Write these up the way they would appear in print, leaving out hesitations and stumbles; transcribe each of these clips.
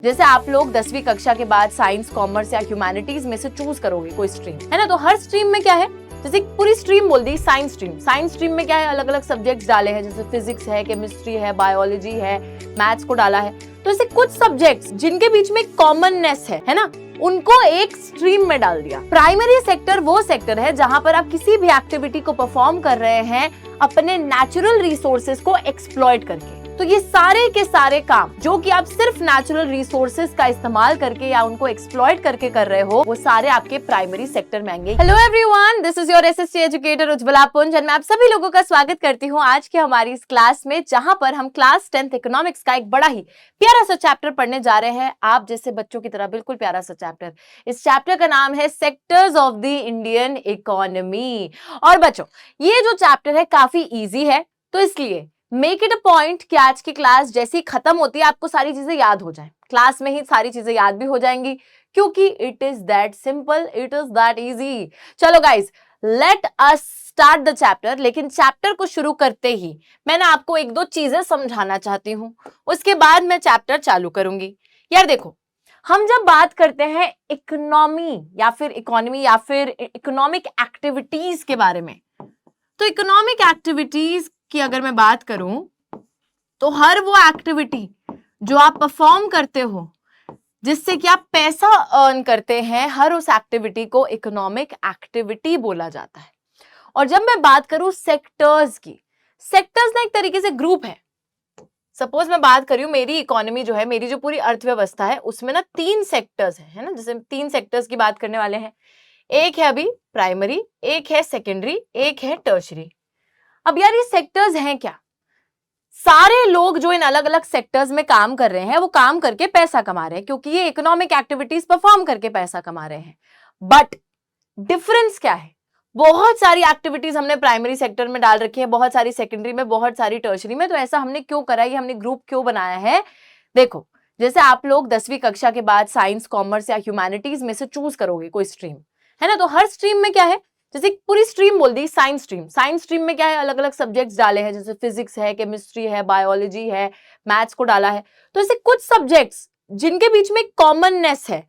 जैसे आप लोग 10वीं कक्षा के बाद साइंस, कॉमर्स या ह्यूमैनिटीज में से चूज करोगे कोई स्ट्रीम, है ना। तो हर स्ट्रीम में क्या है, जैसे पूरी स्ट्रीम बोल दी साइंस स्ट्रीम। साइंस स्ट्रीम में क्या है, अलग अलग सब्जेक्ट्स डाले हैं, जैसे फिजिक्स है, केमिस्ट्री है, बायोलॉजी है, मैथ्स को डाला है। तो ऐसे कुछ सब्जेक्ट्स जिनके बीच में कॉमननेस है ना, उनको एक स्ट्रीम में डाल दिया। प्राइमरी सेक्टर वो सेक्टर है जहां पर आप किसी भी एक्टिविटी को परफॉर्म कर रहे हैं अपने नेचुरल रिसोर्सेज को एक्सप्लॉइट करके। तो ये सारे के सारे काम जो कि आप सिर्फ नेचुरल रिसोर्सेज का इस्तेमाल करके या उनको एक्सप्लॉइट करके कर रहे हो, वो सारे आपके प्राइमरी सेक्टर में आएंगे। Hello everyone, this is your SSC educator Ujjwala पुंज और मैं आप सभी लोगों का स्वागत करती हूँ आज की हमारी इस क्लास में, जहां पर हम क्लास 10th इकोनॉमिक्स का एक बड़ा ही प्यारा सा चैप्टर पढ़ने जा रहे हैं। आप जैसे बच्चों की तरह बिल्कुल प्यारा सा चैप्टर। इस चैप्टर का नाम है sectors of the Indian economy. और बच्चों, ये जो चैप्टर है काफी ईजी है, तो इसलिए मेक इट अ पॉइंट कि आज की क्लास जैसी खत्म होती है आपको सारी चीजें याद हो जाएं। क्लास में ही सारी चीजें याद भी हो जाएंगी, क्योंकि it is that simple, it is that easy. चलो guys, let us start the chapter. लेकिन चैप्टर को शुरू करते ही मैं ना आपको एक दो चीजें समझाना चाहती हूँ, उसके बाद मैं चैप्टर चालू करूंगी। यार देखो, हम जब बात करते हैं इकोनॉमी या फिर इकोनॉमी या फिर इकोनॉमिक एक्टिविटीज के बारे में, तो इकोनॉमिक एक्टिविटीज की अगर मैं बात करूं तो हर वो एक्टिविटी जो आप परफॉर्म करते हो जिससे कि आप पैसा अर्न करते हैं, हर उस एक्टिविटी को इकोनॉमिक एक्टिविटी बोला जाता है। और जब मैं बात करूं सेक्टर्स की, सेक्टर्स ना एक तरीके से ग्रुप है। सपोज मैं बात करूं, मेरी इकोनॉमी जो है, मेरी जो पूरी अर्थव्यवस्था है, उसमें ना 3 सेक्टर्स है ना। जैसे 3 सेक्टर्स की बात करने वाले हैं। एक है अभी प्राइमरी, एक है सेकेंडरी, एक है टर्शरी। अब यार ये सेक्टर्स हैं क्या? सारे लोग जो इन अलग अलग सेक्टर्स में काम कर रहे हैं वो काम करके पैसा कमा रहे हैं, क्योंकि ये इकोनॉमिक एक्टिविटीज परफॉर्म करके पैसा कमा रहे हैं। बट डिफरेंस क्या है? बहुत सारी एक्टिविटीज हमने प्राइमरी सेक्टर में डाल रखी है, बहुत सारी सेकेंडरी में, बहुत सारी टर्शरी में। तो ऐसा हमने क्यों करा, ये हमने ग्रुप क्यों बनाया है? देखो, जैसे आप लोग 10वीं कक्षा के बाद साइंस, कॉमर्स या ह्यूमैनिटीज में से चूज करोगे कोई स्ट्रीम, है ना। तो हर स्ट्रीम में क्या है, जैसे पूरी स्ट्रीम बोल दी साइंस स्ट्रीम। साइंस स्ट्रीम में क्या है, अलग अलग सब्जेक्ट्स डाले हैं, जैसे फिजिक्स है, केमिस्ट्री है, बायोलॉजी है, मैथ्स को डाला है। तो ऐसे कुछ सब्जेक्ट्स जिनके बीच में कॉमननेस है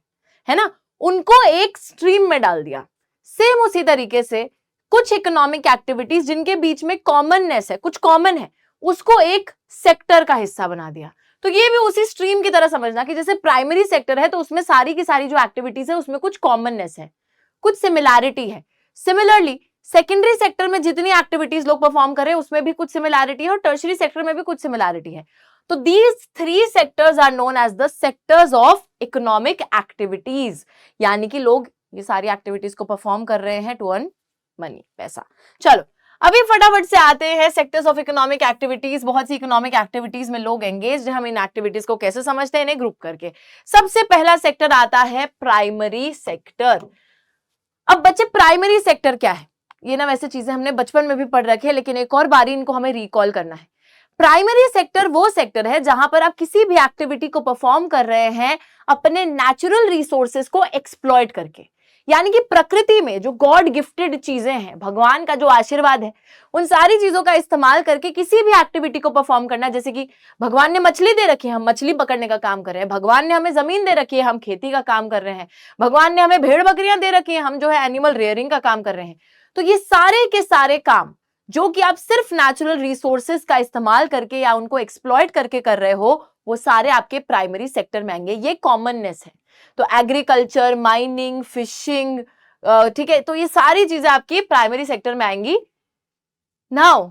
ना, उनको एक स्ट्रीम में डाल दिया। सेम उसी तरीके से कुछ इकोनॉमिक एक्टिविटीज जिनके बीच में कॉमननेस है, कुछ कॉमन है, उसको एक सेक्टर का हिस्सा बना दिया। तो ये भी उसी स्ट्रीम की तरह समझना कि जैसे प्राइमरी सेक्टर है तो उसमें सारी की सारी जो एक्टिविटीज है उसमें कुछ कॉमननेस है, कुछ सिमिलैरिटी है। सिमिलरली सेकेंडरी सेक्टर में जितनी एक्टिविटीज लोग परफॉर्म कर रहे हैं उसमें भी कुछ सिमिलैरिटी है, और टर्शरी सेक्टर में भी कुछ सिमिलैरिटी है। तो these 3 sectors are known as the sectors of economic activities, यानी कि लोग ये सारी एक्टिविटीज को परफॉर्म कर रहे हैं टू अर्न मनी, पैसा। चलो अभी फटाफट से आते हैं सेक्टर्स ऑफ इकोनॉमिक एक्टिविटीज। बहुत सी इकोनॉमिक एक्टिविटीज में लोग एंगेज हैं, हम इन एक्टिविटीज को कैसे समझते हैं, इन्हें ग्रुप करके। सबसे पहला सेक्टर आता है प्राइमरी सेक्टर। अब बच्चे, प्राइमरी सेक्टर क्या है? ये ना वैसे चीजें हमने बचपन में भी पढ़ रखी है, लेकिन एक और बारी इनको हमें रिकॉल करना है। प्राइमरी सेक्टर वो सेक्टर है जहां पर आप किसी भी एक्टिविटी को परफॉर्म कर रहे हैं अपने नेचुरल रिसोर्सेज को एक्सप्लॉइट करके, यानी कि प्रकृति में जो गॉड गिफ्टेड चीजें हैं, भगवान का जो आशीर्वाद है, उन सारी चीजों का इस्तेमाल करके किसी भी एक्टिविटी को परफॉर्म करना। जैसे कि भगवान ने मछली दे रखी है, हम मछली पकड़ने का काम कर रहे हैं। भगवान ने हमें जमीन दे रखी है, हम खेती का काम कर रहे हैं। भगवान ने हमें भेड़ बकरियां दे रखी है, हम जो है एनिमल रेयरिंग का काम कर रहे हैं। तो ये सारे के सारे काम जो कि आप सिर्फ नेचुरल रिसोर्सेज का इस्तेमाल करके या उनको एक्सप्लॉइट करके कर रहे हो, वो सारे आपके प्राइमरी सेक्टर में आएंगे। ये कॉमननेस है। तो एग्रीकल्चर, माइनिंग, फिशिंग, ठीक है, तो ये सारी चीजें आपकी प्राइमरी सेक्टर में आएंगी। Now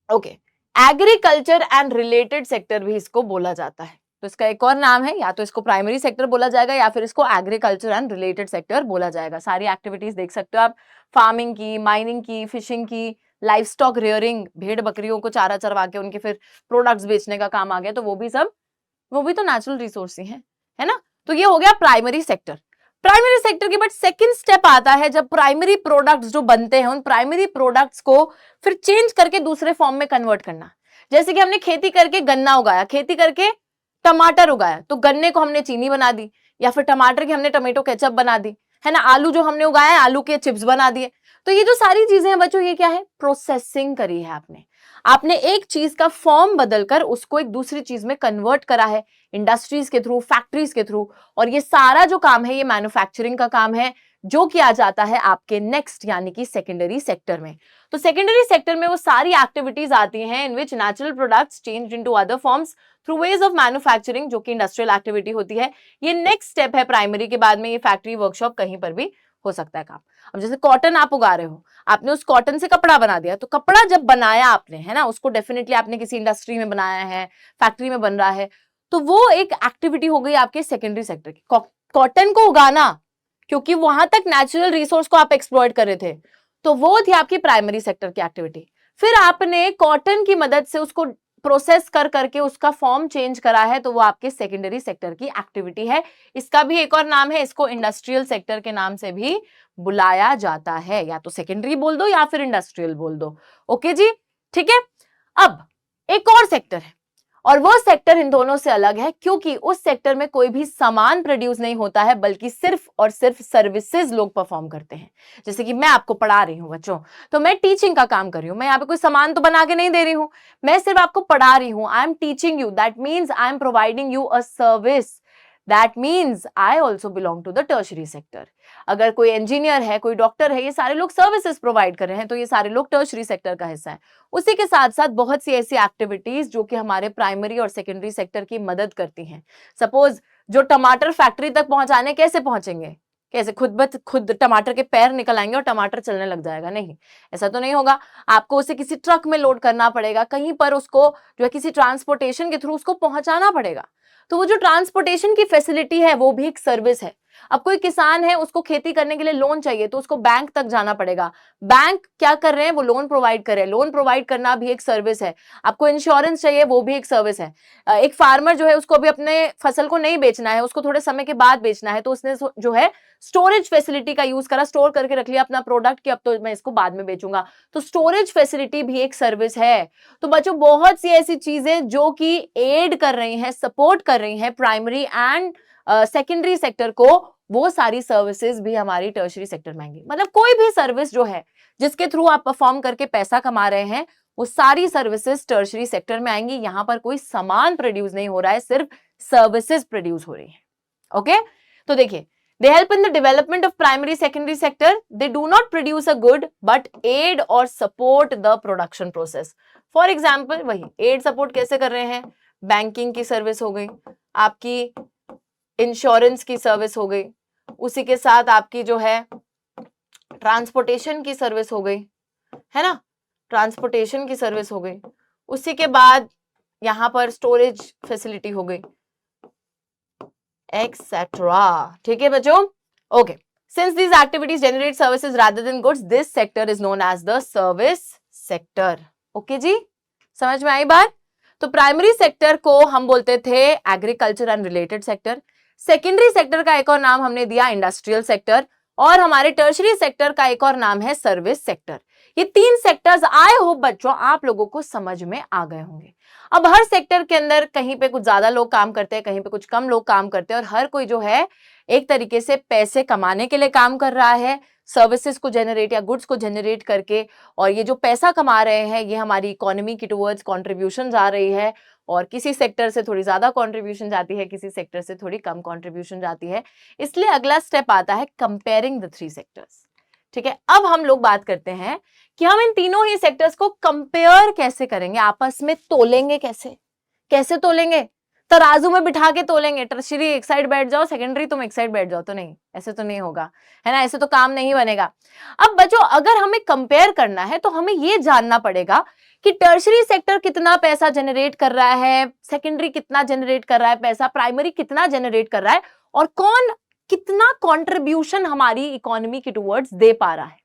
okay, agriculture and related sector भी इसको बोला जाता है। तो इसका एक और नाम है, या तो इसको प्राइमरी सेक्टर बोला जाएगा या फिर इसको एग्रीकल्चर एंड रिलेटेड सेक्टर बोला जाएगा। सारी एक्टिविटीज देख सकते हो आप, फार्मिंग की, माइनिंग की, फिशिंग की, लाइफ स्टॉक रेयरिंग, भेड़ बकरियों को चारा चरवा के उनके फिर प्रोडक्ट्स बेचने का काम आ गया, तो वो भी तो नेचुरल रिसोर्स ही है ना। तो ये हो गया प्राइमरी सेक्टर। प्राइमरी सेक्टर के बाद सेकंड स्टेप आता है जब प्राइमरी प्रोडक्ट्स जो बनते हैं उन प्राइमरी प्रोडक्ट्स को फिर चेंज करके दूसरे फॉर्म में कन्वर्ट करना। जैसे कि हमने खेती करके गन्ना उगाया, खेती करके टमाटर उगाया, तो गन्ने को हमने चीनी बना दी, या फिर टमाटर की हमने टमेटो केचप बना दी, है ना। आलू जो हमने उगाया, आलू के चिप्स बना दिए। तो ये जो सारी चीजें हैं बच्चों, ये क्या है? प्रोसेसिंग करी है आपने। आपने एक चीज का फॉर्म बदलकर उसको एक दूसरी चीज में कन्वर्ट करा है, इंडस्ट्रीज के थ्रू, फैक्ट्रीज के थ्रू, और ये सारा जो काम है ये मैन्युफैक्चरिंग का काम है, जो किया जाता है आपके नेक्स्ट यानी कि सेकेंडरी सेक्टर में। तो सेकेंडरी सेक्टर में वो सारी एक्टिविटीज आती हैं in which natural products change into other forms through ways of manufacturing, जो कि इंडस्ट्रियल एक्टिविटी होती है। ये नेक्स्ट स्टेप है प्राइमरी के बाद में, ये फैक्ट्री वर्कशॉप कहीं पर भी हो सकता है काम। अब जैसे कॉटन आप उगा रहे हो, आपने उस कॉटन से कपड़ा बना दिया, तो कपड़ा जब बनाया आपने, है ना, उसको डेफिनेटली आपने किसी इंडस्ट्री में बनाया है, फैक्ट्री में बन रहा है, तो वो एक एक्टिविटी हो गई आपके सेकेंडरी सेक्टर की। कॉटन को उगाना, क्योंकि वहां तक नेचुरल रिसोर्स को आप एक्सप्लॉइट कर रहे थे, तो वो थी आपकी प्राइमरी सेक्टर की एक्टिविटी। फिर आपने कॉटन की मदद से उसको प्रोसेस कर करके उसका फॉर्म चेंज करा है, तो वो आपके सेकेंडरी सेक्टर की एक्टिविटी है। इसका भी एक और नाम है, इसको इंडस्ट्रियल सेक्टर के नाम से भी बुलाया जाता है, या तो सेकेंडरी बोल दो या फिर इंडस्ट्रियल बोल दो। ओके जी, ठीक है। अब एक और सेक्टर है, और वो सेक्टर इन दोनों से अलग है, क्योंकि उस सेक्टर में कोई भी सामान प्रोड्यूस नहीं होता है, बल्कि सिर्फ और सिर्फ सर्विसेज लोग परफॉर्म करते हैं। जैसे कि मैं आपको पढ़ा रही हूं बच्चों, तो मैं टीचिंग का काम कर रही हूं, मैं यहाँ पे कोई सामान तो बना के नहीं दे रही हूं, मैं सिर्फ आपको पढ़ा रही हूं। I am teaching you, that means I am providing you a service, that means I also belong to the tertiary sector. अगर कोई इंजीनियर है, कोई डॉक्टर है, ये सारे लोग सर्विसेज प्रोवाइड कर रहे हैं, तो ये सारे लोग टर्शरी सेक्टर का हिस्सा है। उसी के साथ साथ बहुत सी ऐसी एक्टिविटीज जो कि हमारे प्राइमरी और सेकेंडरी सेक्टर की मदद करती हैं। सपोज जो टमाटर फैक्ट्री तक पहुंचाने कैसे पहुंचेंगे, कैसे खुद टमाटर के पैर निकल आएंगे और टमाटर चलने लग जाएगा? नहीं, ऐसा तो नहीं होगा। आपको उसे किसी ट्रक में लोड करना पड़ेगा, कहीं पर उसको जो है किसी ट्रांसपोर्टेशन के थ्रू उसको पहुंचाना पड़ेगा। तो वो जो ट्रांसपोर्टेशन की फैसिलिटी है वो भी एक सर्विस है। अब कोई किसान है, उसको खेती करने के लिए लोन चाहिए, तो उसको बैंक तक जाना पड़ेगा। बैंक क्या कर रहे हैं, वो लोन प्रोवाइड कर रहे हैं। लोन प्रोवाइड करना भी एक सर्विस है। आपको इंश्योरेंस चाहिए, वो भी एक सर्विस है। एक फार्मर जो है, उसको अभी अपने फसल को नहीं बेचना है, उसको थोड़े समय के बाद बेचना है, तो उसने जो है स्टोरेज फैसिलिटी का यूज करा, स्टोर करके रख लिया अपना प्रोडक्ट कि अब तो मैं इसको बाद में बेचूंगा, तो स्टोरेज फैसिलिटी भी एक सर्विस है। तो बच्चों बहुत सी ऐसी चीजें जो कि एड कर रही हैं, सपोर्ट कर रही हैं प्राइमरी एंड सेकेंडरी सेक्टर को, वो सारी सर्विसेज भी हमारी टर्शरी सेक्टर में आएंगी। मतलब कोई भी सर्विस जो है जिसके थ्रू आप परफॉर्म करके पैसा कमा रहे हैं, वो सारी सर्विसेज टर्शरी सेक्टर में आएंगी। यहां पर कोई सामान प्रोड्यूस नहीं हो रहा है, सिर्फ सर्विसेज प्रोड्यूस हो रही है। ओके, तो देखिए, they help in the development of primary secondary sector. They do not produce a good but aid or support the production process. For example, वही aid support कैसे कर रहे हैं? बैंकिंग की सर्विस हो गई, आपकी इंश्योरेंस की सर्विस हो गई, उसी के साथ आपकी जो है ट्रांसपोर्टेशन की सर्विस हो गई, है ना, ट्रांसपोर्टेशन की सर्विस हो गई, उसी के बाद यहां पर स्टोरेज फैसिलिटी हो गई, एक्सेट्रा। ठीक है बच्चों, okay. Since these activities generate services rather than goods, this sector is known as the service sector. Okay जी, समझ में आई बात? तो प्राइमरी सेक्टर को हम बोलते थे agriculture and related sector, secondary sector का एक और नाम हमने दिया इंडस्ट्रियल सेक्टर, और हमारे टर्शरी सेक्टर का एक और नाम है सर्विस सेक्टर। ये तीन सेक्टर्स आई होप बच्चों आप लोगों को समझ में आ गए होंगे। अब हर सेक्टर के अंदर कहीं पे कुछ ज्यादा लोग काम करते हैं, कहीं पे कुछ कम लोग काम करते हैं, और हर कोई जो है एक तरीके से पैसे कमाने के लिए काम कर रहा है, सर्विसेज को जनरेट या गुड्स को जनरेट करके। और ये जो पैसा कमा रहे हैं, ये हमारी इकोनॉमी की टुवर्ड्स कॉन्ट्रीब्यूशन जा रही है, और किसी सेक्टर से थोड़ी ज्यादा कंट्रीब्यूशन जाती है, किसी सेक्टर से थोड़ी कम कंट्रीब्यूशन जाती है। इसलिए अगला स्टेप आता है कंपेयरिंग द थ्री सेक्टर्स। ठीक है, अब हम लोग बात करते हैं कि हम इन तीनों ही सेक्टर्स को कंपेयर कैसे करेंगे, आपस में तोलेंगे कैसे, कैसे तोलेंगे? तराजू में बिठा के तोलेंगे, टर्शरी एक साइड बैठ जाओ, सेकेंडरी तुम एक साइड बैठ जाओ, तो नहीं, ऐसे तो नहीं होगा, है ना, ऐसे तो काम नहीं बनेगा। अब बच्चों अगर हमें कंपेयर करना है तो हमें ये जानना पड़ेगा कि टर्शरी सेक्टर कितना पैसा जनरेट कर रहा है, सेकेंडरी कितना जनरेट कर रहा है पैसा, प्राइमरी कितना जनरेट कर रहा है, और कौन कितना कंट्रीब्यूशन हमारी इकोनॉमी की टुवर्ड्स दे पा रहा है।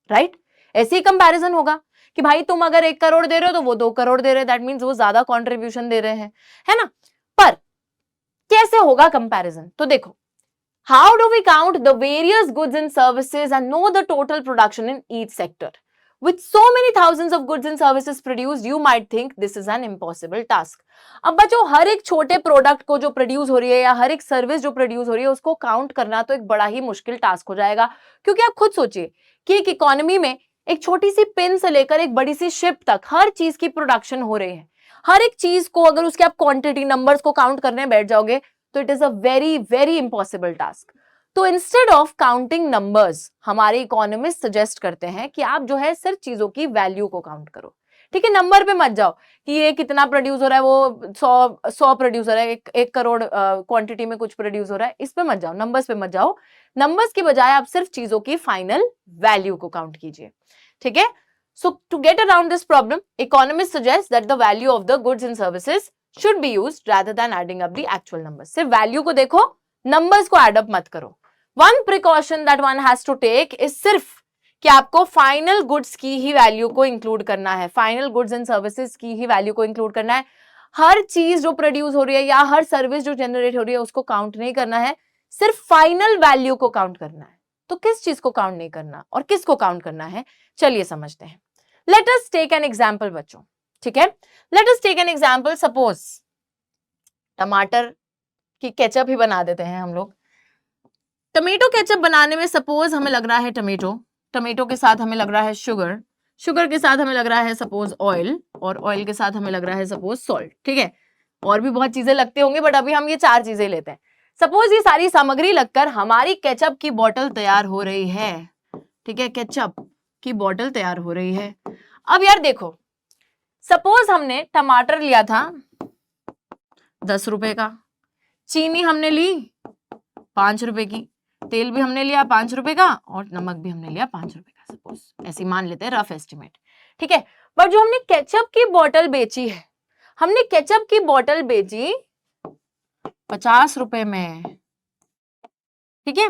राइट, ऐसे ही कंपैरिजन होगा कि भाई तुम अगर 1 करोड़ दे रहे हो तो वो 2 करोड़ दे रहे हैं, दैट मींस वो ज्यादा कंट्रीब्यूशन दे रहे हैं, है ना। पर कैसे होगा कंपैरिजन? तो देखो, how do we count the various goods and services and know the total production in each sector? With so many thousands of goods and services produced, you might think this is an impossible task. अब बच्चों हर एक छोटे product को जो produce हो रही है या हर एक सर्विस जो प्रोड्यूस हो रही है उसको काउंट करना तो एक बड़ा ही मुश्किल टास्क हो जाएगा। क्योंकि आप खुद सोचिए कि एक इकोनॉमी में एक छोटी सी पिन से लेकर एक बड़ी सी शिप तक हर चीज की प्रोडक्शन हो रही है। हर एक चीज को अगर उसके आप क्वांटिटी नंबर्स को काउंट करने बैठ जाओगे तो it is a very very impossible task. तो इंस्टेड ऑफ काउंटिंग नंबर्स हमारे इकोनॉमिस्ट सजेस्ट करते हैं कि आप जो है सिर्फ चीजों की वैल्यू को काउंट करो। ठीक है, नंबर पे मत जाओ कि ये कितना प्रोड्यूस हो रहा है, वो 100 प्रोड्यूस हो रहा है, 1 करोड़ क्वांटिटी में कुछ प्रोड्यूस हो रहा है, इस पे मत जाओ, नंबर्स पे मत जाओ। नंबर्स की बजाय आप सिर्फ चीजों की फाइनल वैल्यू को काउंट कीजिए। ठीक है, so to get around this problem, economists suggest that the value of the goods and services should be used rather than adding up the actual numbers. सिर्फ वैल्यू को देखो, नंबर्स को add up मत करो। One precaution that one has to take is सिर्फ कि आपको final goods की ही वैल्यू को इंक्लूड करना है, फाइनल गुड्स एंड सर्विसेज की ही वैल्यू को इंक्लूड करना है। हर चीज जो प्रोड्यूस हो रही है या हर सर्विस जो जनरेट हो रही है उसको काउंट नहीं करना है, सिर्फ फाइनल वैल्यू को काउंट करना है। तो किस चीज को काउंट नहीं करना और किसको काउंट करना है, चलिए समझते हैं। Let us take an example बच्चों। ठीक है, let us take an example, suppose टमाटर की केचप ही बना देते हैं हम लोग। टमेटो केचप बनाने में सपोज हमें लग रहा है टमेटो के साथ हमें लग रहा है शुगर के साथ हमें लग रहा है सपोज ऑयल, और ऑयल के साथ हमें लग रहा है सपोज सॉल्ट। ठीक है, और भी बहुत चीजें लगते होंगे बट अभी हम ये 4 चीजें लेते हैं। सपोज ये सारी सामग्री लगकर हमारी केचप की बोतल तैयार हो रही है। ठीक है, केचप की बोतल तैयार हो रही है। अब यार देखो, सपोज हमने टमाटर लिया था 10 रुपए का, चीनी हमने ली 5 रुपए की, तेल भी हमने लिया 5 रुपए का, और नमक भी हमने लिया 5 रुपए का, सपोज ऐसे मान लेते हैं, रफ एस्टिमेट। ठीक है, पर जो हमने केचप की बोतल बेची है, हमने केचप की बोतल बेची 50 रुपए में। ठीक है,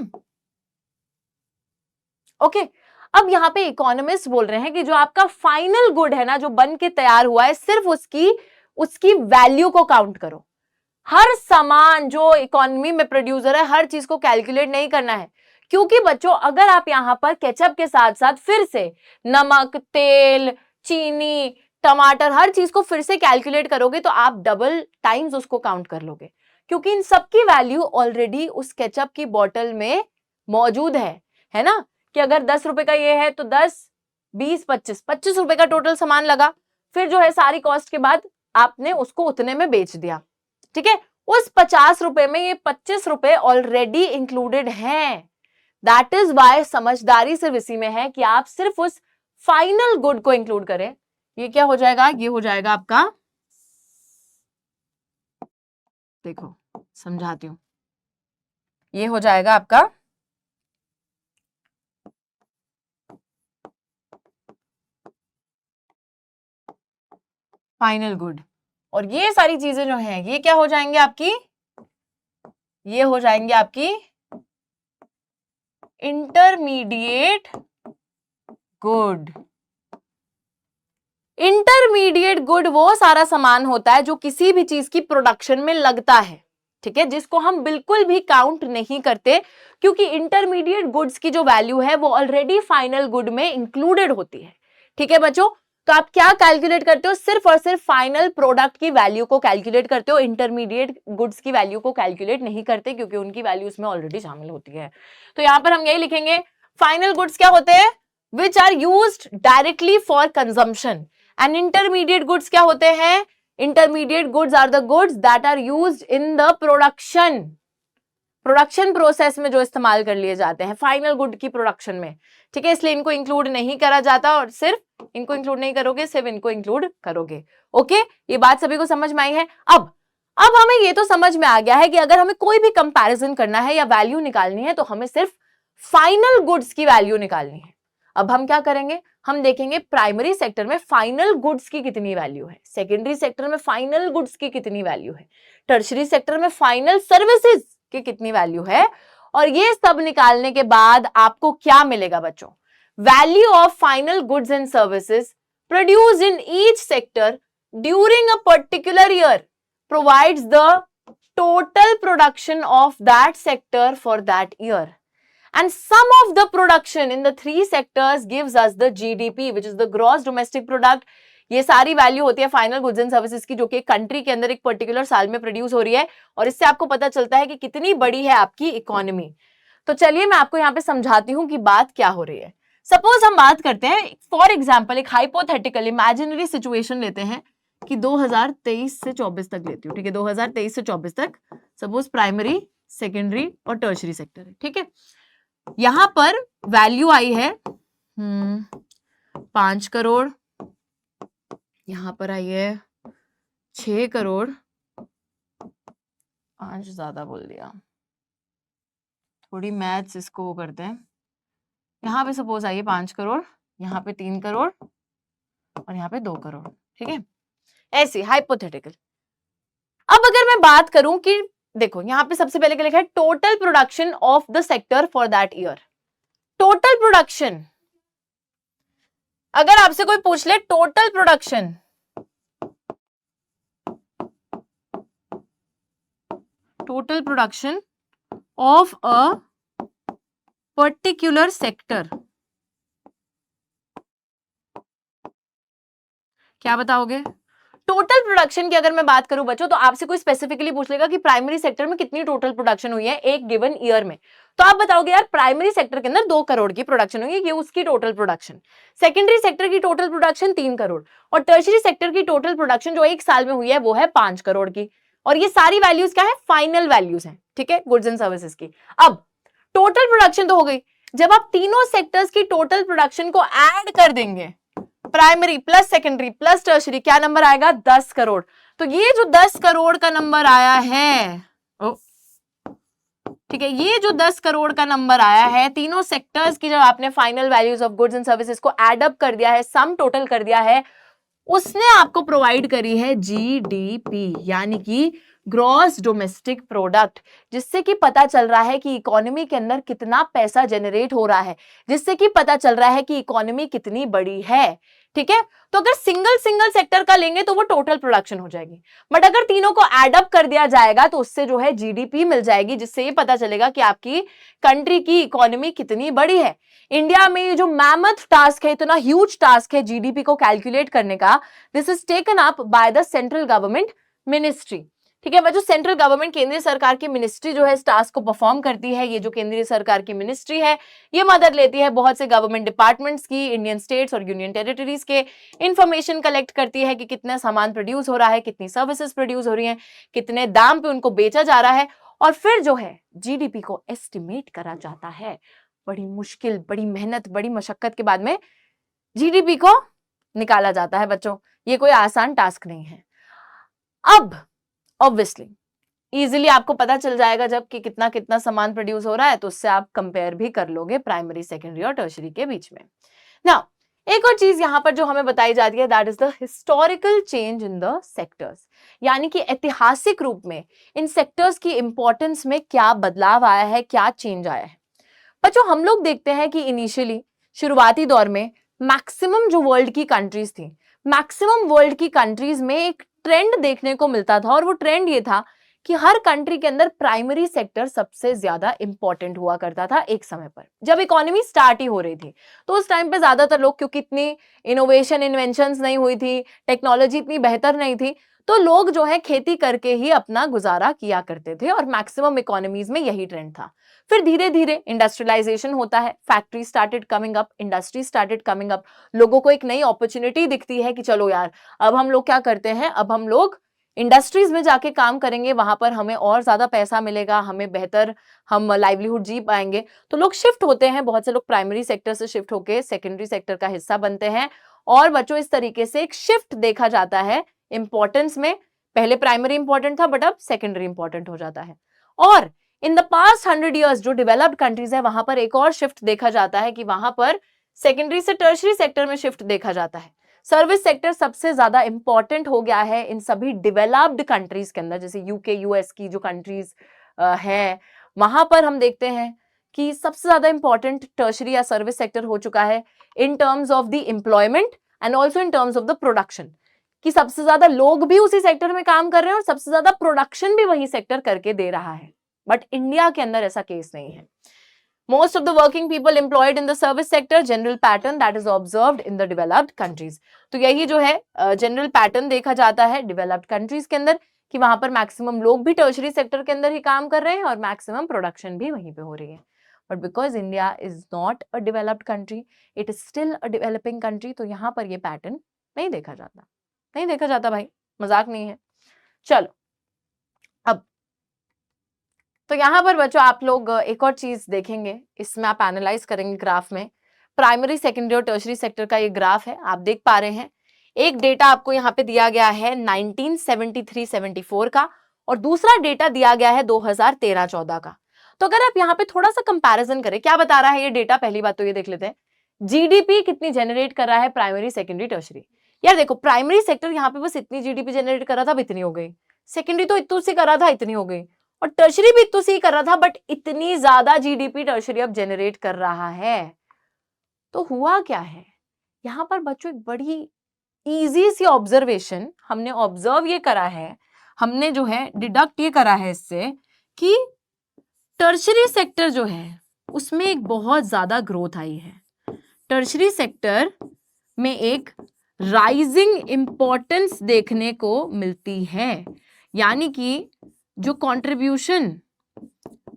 ओके। अब यहाँ पे इकोनॉमिस्ट बोल रहे हैं कि जो आपका फाइनल गुड है ना, जो बन के तैयार हुआ है, सिर्फ उसकी वैल्यू को काउंट करो। हर सामान जो इकोनॉमी में प्रोड्यूसर है, हर चीज को कैलकुलेट नहीं करना है। क्योंकि बच्चों अगर आप यहां पर केचप के साथ साथ फिर से नमक, तेल, चीनी, टमाटर, हर चीज को फिर से कैलकुलेट करोगे तो आप डबल टाइम्स उसको काउंट कर लोगे, क्योंकि इन सबकी वैल्यू ऑलरेडी उस केचप की बोतल में मौजूद है ना। कि अगर 10 रुपए का ये है तो 10, 20, 25 रुपए का टोटल सामान लगा, फिर जो है सारी कॉस्ट के बाद आपने उसको उतने में बेच दिया। ठीक है, उस 50 रुपए में ये 25 रुपए ऑलरेडी इंक्लूडेड हैं। दैट इज वाई समझदारी सिर्फ इसी में है कि आप सिर्फ उस फाइनल गुड को इंक्लूड करें। ये क्या हो जाएगा, ये हो जाएगा आपका, देखो समझाती हूं, ये हो जाएगा आपका फाइनल गुड, और ये सारी चीजें जो हैं ये क्या हो जाएंगे आपकी, ये हो जाएंगे आपकी इंटरमीडिएट गुड। इंटरमीडिएट गुड वो सारा सामान होता है जो किसी भी चीज की प्रोडक्शन में लगता है। ठीक है, जिसको हम बिल्कुल भी काउंट नहीं करते, क्योंकि इंटरमीडिएट गुड्स की जो वैल्यू है वो ऑलरेडी फाइनल गुड में इंक्लूडेड होती है। ठीक है बच्चों, तो आप क्या कैलकुलेट करते हो, सिर्फ और सिर्फ फाइनल प्रोडक्ट की वैल्यू को कैलकुलेट करते हो, इंटरमीडिएट गुड्स की वैल्यू को कैलकुलेट नहीं करते, क्योंकि उनकी वैल्यू उसमें ऑलरेडी शामिल होती है। तो यहां पर हम यही लिखेंगे, फाइनल गुड्स क्या होते हैं, which are used directly for consumption, and intermediate goods क्या होते हैं, intermediate goods are the goods that are used in the production process में जो इस्तेमाल कर लिए जाते हैं फाइनल गुड की प्रोडक्शन में। ठीक है, इसलिए इनको इंक्लूड नहीं करा जाता, और सिर्फ इनको इंक्लूड नहीं करोगे, सिर्फ इनको इंक्लूड करोगे। ओके, ये बात सभी को समझ में आई है। अब हमें ये तो समझ में आ गया है कि अगर हमें कोई भी कंपैरिजन करना है या वैल्यू निकालनी है तो हमें सिर्फ फाइनल गुड्स की वैल्यू निकालनी है। अब हम क्या करेंगे, हम देखेंगे प्राइमरी सेक्टर में फाइनल गुड्स की कितनी वैल्यू है, सेकेंडरी सेक्टर में फाइनल गुड्स की कितनी वैल्यू है, टर्शरी सेक्टर में फाइनल सर्विसेज की कितनी वैल्यू है, और ये सब निकालने के बाद आपको क्या मिलेगा बच्चों, value of final goods and services produced in each sector during a particular year provides the total production of that sector for that year, and sum of the production in the 3 sectors gives us the GDP, which is the gross domestic product। ये सारी value होती है final goods and services की, जो कि country के अंदर एक पर्टिकुलर साल में प्रोड्यूस हो रही है, और इससे आपको पता चलता है कि कितनी बड़ी है आपकी इकोनॉमी। तो चलिए मैं आपको यहाँ पे समझाती हूँ कि बात क्या हो रही है। सपोज हम बात करते हैं, फॉर एग्जाम्पल एक हाइपोथेटिकल इमेजिनरी सिचुएशन लेते हैं कि 2023 से 24 तक लेती हूँ, ठीक है, 2023 से 24 तक सपोज प्राइमरी, सेकेंडरी और टर्शरी सेक्टर है, ठीक है। यहां पर वैल्यू आई है 5 करोड़, यहां पर आई है 6 करोड़, 5 ज्यादा बोल दिया, थोड़ी मैथ्स इसको करते हैं। यहाँ पे सपोज आइए 5 करोड़, यहाँ पे 3 करोड़ और यहाँ पे 2 करोड़, ठीक है, ऐसे हाइपोथेटिकल। अब अगर मैं बात करूं कि देखो यहाँ पे सबसे पहले क्या लिखा है, total production of the sector for that year. Total production, अगर आपसे कोई पूछ ले total production, total production of a particular sector, क्या बताओगे? टोटल प्रोडक्शन की अगर मैं बात करूं बच्चों, तो आपसे कोई स्पेसिफिकली पूछ लेगा कि प्राइमरी सेक्टर में कितनी टोटल प्रोडक्शन हुई है एक गिवन ईयर में, तो आप बताओगे यार प्राइमरी सेक्टर के अंदर 2 करोड़ की प्रोडक्शन हुई है, ये उसकी टोटल प्रोडक्शन। सेकेंडरी सेक्टर की टोटल प्रोडक्शन 3 करोड़ और टर्शरी सेक्टर की टोटल प्रोडक्शन जो एक साल में हुई है वो है 5 करोड़ की। और ये सारी वैल्यूज क्या है, फाइनल वैल्यूज हैं, ठीक है, गुड्स एंड सर्विसेज की। अब टोटल प्रोडक्शन तो हो गई, जब आप तीनों सेक्टर्स की टोटल प्रोडक्शन को ऐड कर देंगे, primary plus secondary plus tertiary, क्या नंबर आएगा, 10 करोड़। तो ये जो 10 करोड़ का नंबर आया है, ठीक है, ये जो 10 करोड़ का नंबर आया है, तीनों सेक्टर्स की जब आपने final values of goods and services को एड अप कर दिया है, सम टोटल कर दिया है, उसने आपको प्रोवाइड करी है जीडीपी, यानी कि ग्रॉस डोमेस्टिक प्रोडक्ट, जिससे कि पता चल रहा है कि इकोनॉमी के अंदर कितना पैसा जनरेट हो रहा है, जिससे कि पता चल रहा है कि इकोनॉमी कितनी बड़ी है, ठीक है। तो अगर सिंगल सेक्टर का लेंगे तो वो टोटल प्रोडक्शन हो जाएगी, बट अगर तीनों को एड अप कर दिया जाएगा तो उससे जो है जीडीपी मिल जाएगी, जिससे ये पता चलेगा कि आपकी कंट्री की इकोनॉमी कितनी बड़ी है। इंडिया में जो मैमथ टास्क है, इतना ह्यूज टास्क है जीडीपी को कैलकुलेट करने का, this is taken up by the central government ministry, ठीक है। वह जो सेंट्रल गवर्नमेंट केंद्रीय सरकार की मिनिस्ट्री जो है इस टास्क को परफॉर्म करती है, ये जो केंद्रीय सरकार की मिनिस्ट्री है ये मदद लेती है बहुत से गवर्नमेंट डिपार्टमेंट्स की, इंडियन स्टेट्स और यूनियन टेरिटरीज के, इंफॉर्मेशन कलेक्ट करती है कि कितना सामान प्रोड्यूस हो रहा है, कितनी सर्विसेज प्रोड्यूस हो रही हैं, कितने दाम पे उनको बेचा जा रहा है, और फिर जो है जीडीपी को एस्टिमेट करा जाता है। बड़ी मुश्किल, बड़ी मेहनत, बड़ी मशक्कत के बाद में जीडीपी को निकाला जाता है बच्चों, ये कोई आसान टास्क नहीं है। अब ऑब्वियसली इजीली आपको पता चल जाएगा जब कि कितना कितना सामान प्रोड्यूस हो रहा है, तो उससे आप कंपेयर भी कर लोगे प्राइमरी, सेकेंडरी और टर्शरी के बीच में। नाउ एक और चीज यहां पर जो हमें बताई जाती है, that is the historical change in the sectors, यानी कि ऐतिहासिक रूप में इन सेक्टर्स की इंपॉर्टेंस में क्या बदलाव आया है, क्या चेंज आया है। बच्चों हम लोग देखते हैं कि इनिशियली शुरुआती दौर में मैक्सिमम जो वर्ल्ड की कंट्रीज थी, मैक्सिमम वर्ल्ड की कंट्रीज में एक ट्रेंड देखने को मिलता था, और वो ट्रेंड ये था कि हर कंट्री के अंदर प्राइमरी सेक्टर सबसे ज्यादा इंपॉर्टेंट हुआ करता था। एक समय पर जब इकोनॉमी स्टार्ट ही हो रही थी, तो उस टाइम पे ज्यादातर लोग, क्योंकि इतनी इनोवेशन इन्वेंशंस नहीं हुई थी, टेक्नोलॉजी इतनी बेहतर नहीं थी, तो लोग जो है खेती करके ही अपना गुजारा किया करते थे, और मैक्सिमम इकोनॉमीज में यही ट्रेंड था। फिर धीरे धीरे इंडस्ट्रियलाइजेशन होता है, factory started coming up, industry started coming up, लोगों को एक नई अपॉर्चुनिटी दिखती है कि चलो यार अब हम लोग क्या करते हैं, अब हम लोग इंडस्ट्रीज में जाके काम करेंगे, वहां पर हमें और ज्यादा पैसा मिलेगा, हमें बेहतर हम लाइवलीहुड जी पाएंगे। तो लोग शिफ्ट होते हैं, बहुत से लोग प्राइमरी सेक्टर से शिफ्ट होके सेकेंडरी सेक्टर का हिस्सा बनते हैं, और बच्चों इस तरीके से एक शिफ्ट देखा जाता है इंपॉर्टेंस में। पहले प्राइमरी इंपॉर्टेंट था, बट अब सेकेंडरी इंपॉर्टेंट हो जाता है। और इन द पास्ट 100 years जो डेवलप्ड कंट्रीज है, वहां पर एक और शिफ्ट देखा जाता है कि वहां पर सेकेंडरी से टर्शरी सेक्टर में शिफ्ट देखा जाता है। सर्विस सेक्टर सबसे ज्यादा इंपॉर्टेंट हो गया है इन सभी डेवलप्ड कंट्रीज के अंदर, जैसे यूके यूएस की जो कंट्रीज है, वहां पर हम देखते हैं कि सबसे ज्यादा इंपॉर्टेंट टर्शरी या सर्विस सेक्टर हो चुका है in terms of the employment and also in terms of the production, कि सबसे ज्यादा लोग भी उसी सेक्टर में काम कर रहे हैं और सबसे ज्यादा प्रोडक्शन भी वही सेक्टर करके दे रहा है। बट इंडिया के अंदर ऐसा केस नहीं है। Most of the working people employed in the service sector, general pattern that is observed in the developed countries. तो यही जो है जनरल पैटर्न देखा जाता है डेवलप्ड कंट्रीज के अंदर, कि वहां पर मैक्सिमम लोग भी टर्शरी सेक्टर के अंदर ही काम कर रहे हैं और मैक्सिमम प्रोडक्शन भी वहीं पे हो रही है। But because India is not a developed country, it is still a developing country, तो यहाँ पर ये पैटर्न नहीं देखा जाता, नहीं देखा जाता भाई, मजाक नहीं है। चलो अब तो यहाँ पर बच्चों आप लोग एक और चीज देखेंगे, इसमें आप एनालाइज करेंगे ग्राफ में, प्राइमरी सेकेंडरी और टर्शरी सेक्टर का ये ग्राफ है, आप देख पा रहे हैं। एक डेटा आपको यहाँ पे दिया गया है 1973-74 का, और दूसरा डेटा दिया गया है 2013-14 का। तो अगर आप यहाँ पे थोड़ा सा कंपैरिजन करें, क्या बता रहा है ये डेटा, पहली बात तो ये देख लेते हैं, जीडीपी कितनी जनरेट कर रहा है प्राइमरी सेकेंडरी टर्शरी। यार देखो, प्राइमरी सेक्टर यहाँ पे बस इतनी जीडीपी जनरेट कर रहा था, अब इतनी हो गई, सेकेंडरी तो इतनी सी कर रहा था, इतनी हो गई, और टर्शरी भी इतनी सी कर रहा था, बट इतनी ज्यादा जीडीपी टर्शरी अब जनरेट कर रहा है। तो हुआ क्या है यहाँ पर बच्चों, एक बड़ी इजी सी ऑब्जर्वेशन हमने ऑब्जर्व ये करा है, हमने जो है डिडक्ट ये करा है इससे कि टर्शरी सेक्टर जो है उसमें एक बहुत ज्यादा ग्रोथ आई है, टर्शरी सेक्टर में एक राइजिंग इंपॉर्टेंस देखने को मिलती है, यानी कि जो कंट्रीब्यूशन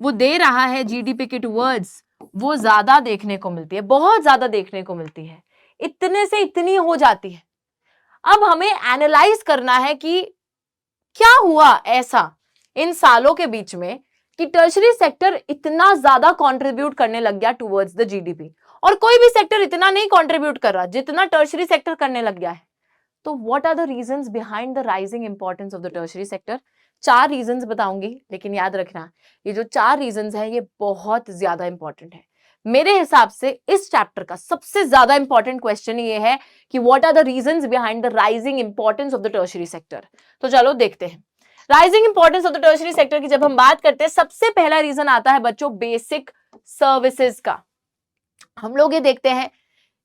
वो दे रहा है जीडीपी के टुवर्ड्स, वो ज्यादा देखने को मिलती है, बहुत ज्यादा देखने को मिलती है, इतने से इतनी हो जाती है। अब हमें एनालाइज करना है कि क्या हुआ ऐसा इन सालों के बीच में कि टर्शरी सेक्टर इतना ज्यादा कंट्रीब्यूट करने लग गया टुवर्ड्स द जीडीपी, और कोई भी सेक्टर इतना नहीं कंट्रीब्यूट कर रहा जितना टर्शरी सेक्टर करने लग गया है। तो what are the reasons behind the rising importance of the tertiary sector? 4 reasons बताऊंगी, लेकिन याद रखना ये जो 4 रीजंस हैं ये बहुत ज्यादा इंपॉर्टेंट है। मेरे हिसाब से इस चैप्टर का सबसे ज्यादा इंपॉर्टेंट क्वेश्चन ये है कि what are the reasons behind the rising importance of the tertiary sector. तो चलो देखते हैं rising importance of the tertiary sector की जब हम बात करते हैं, सबसे पहला रीजन आता है बच्चों बेसिक सर्विसेज का। हम लोग ये देखते हैं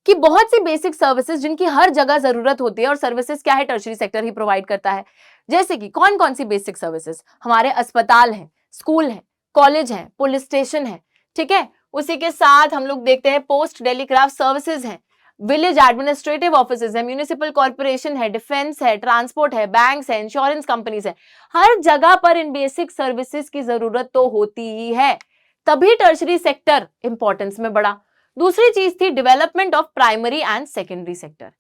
कि बहुत सी बेसिक सर्विसेज जिनकी हर जगह जरूरत होती है, और सर्विसेज क्या है, टर्शरी सेक्टर ही प्रोवाइड करता है। जैसे कि कौन कौन सी बेसिक सर्विसेज, हमारे अस्पताल हैं, स्कूल है, कॉलेज है, पुलिस स्टेशन है, ठीक है। उसी के साथ हम लोग देखते हैं पोस्ट टेलीग्राफ सर्विसेज हैं, विलेज एडमिनिस्ट्रेटिव ऑफिसेज है, म्यूनिसिपल कॉर्पोरेशन है, डिफेंस है, ट्रांसपोर्ट है, बैंक्स है, इंश्योरेंस कंपनीज है। हर जगह पर इन बेसिक सर्विसेज की जरूरत तो होती ही है, तभी टर्शरी सेक्टर इंपॉर्टेंस में बढ़ा। दूसरी चीज थी development of primary and secondary sector.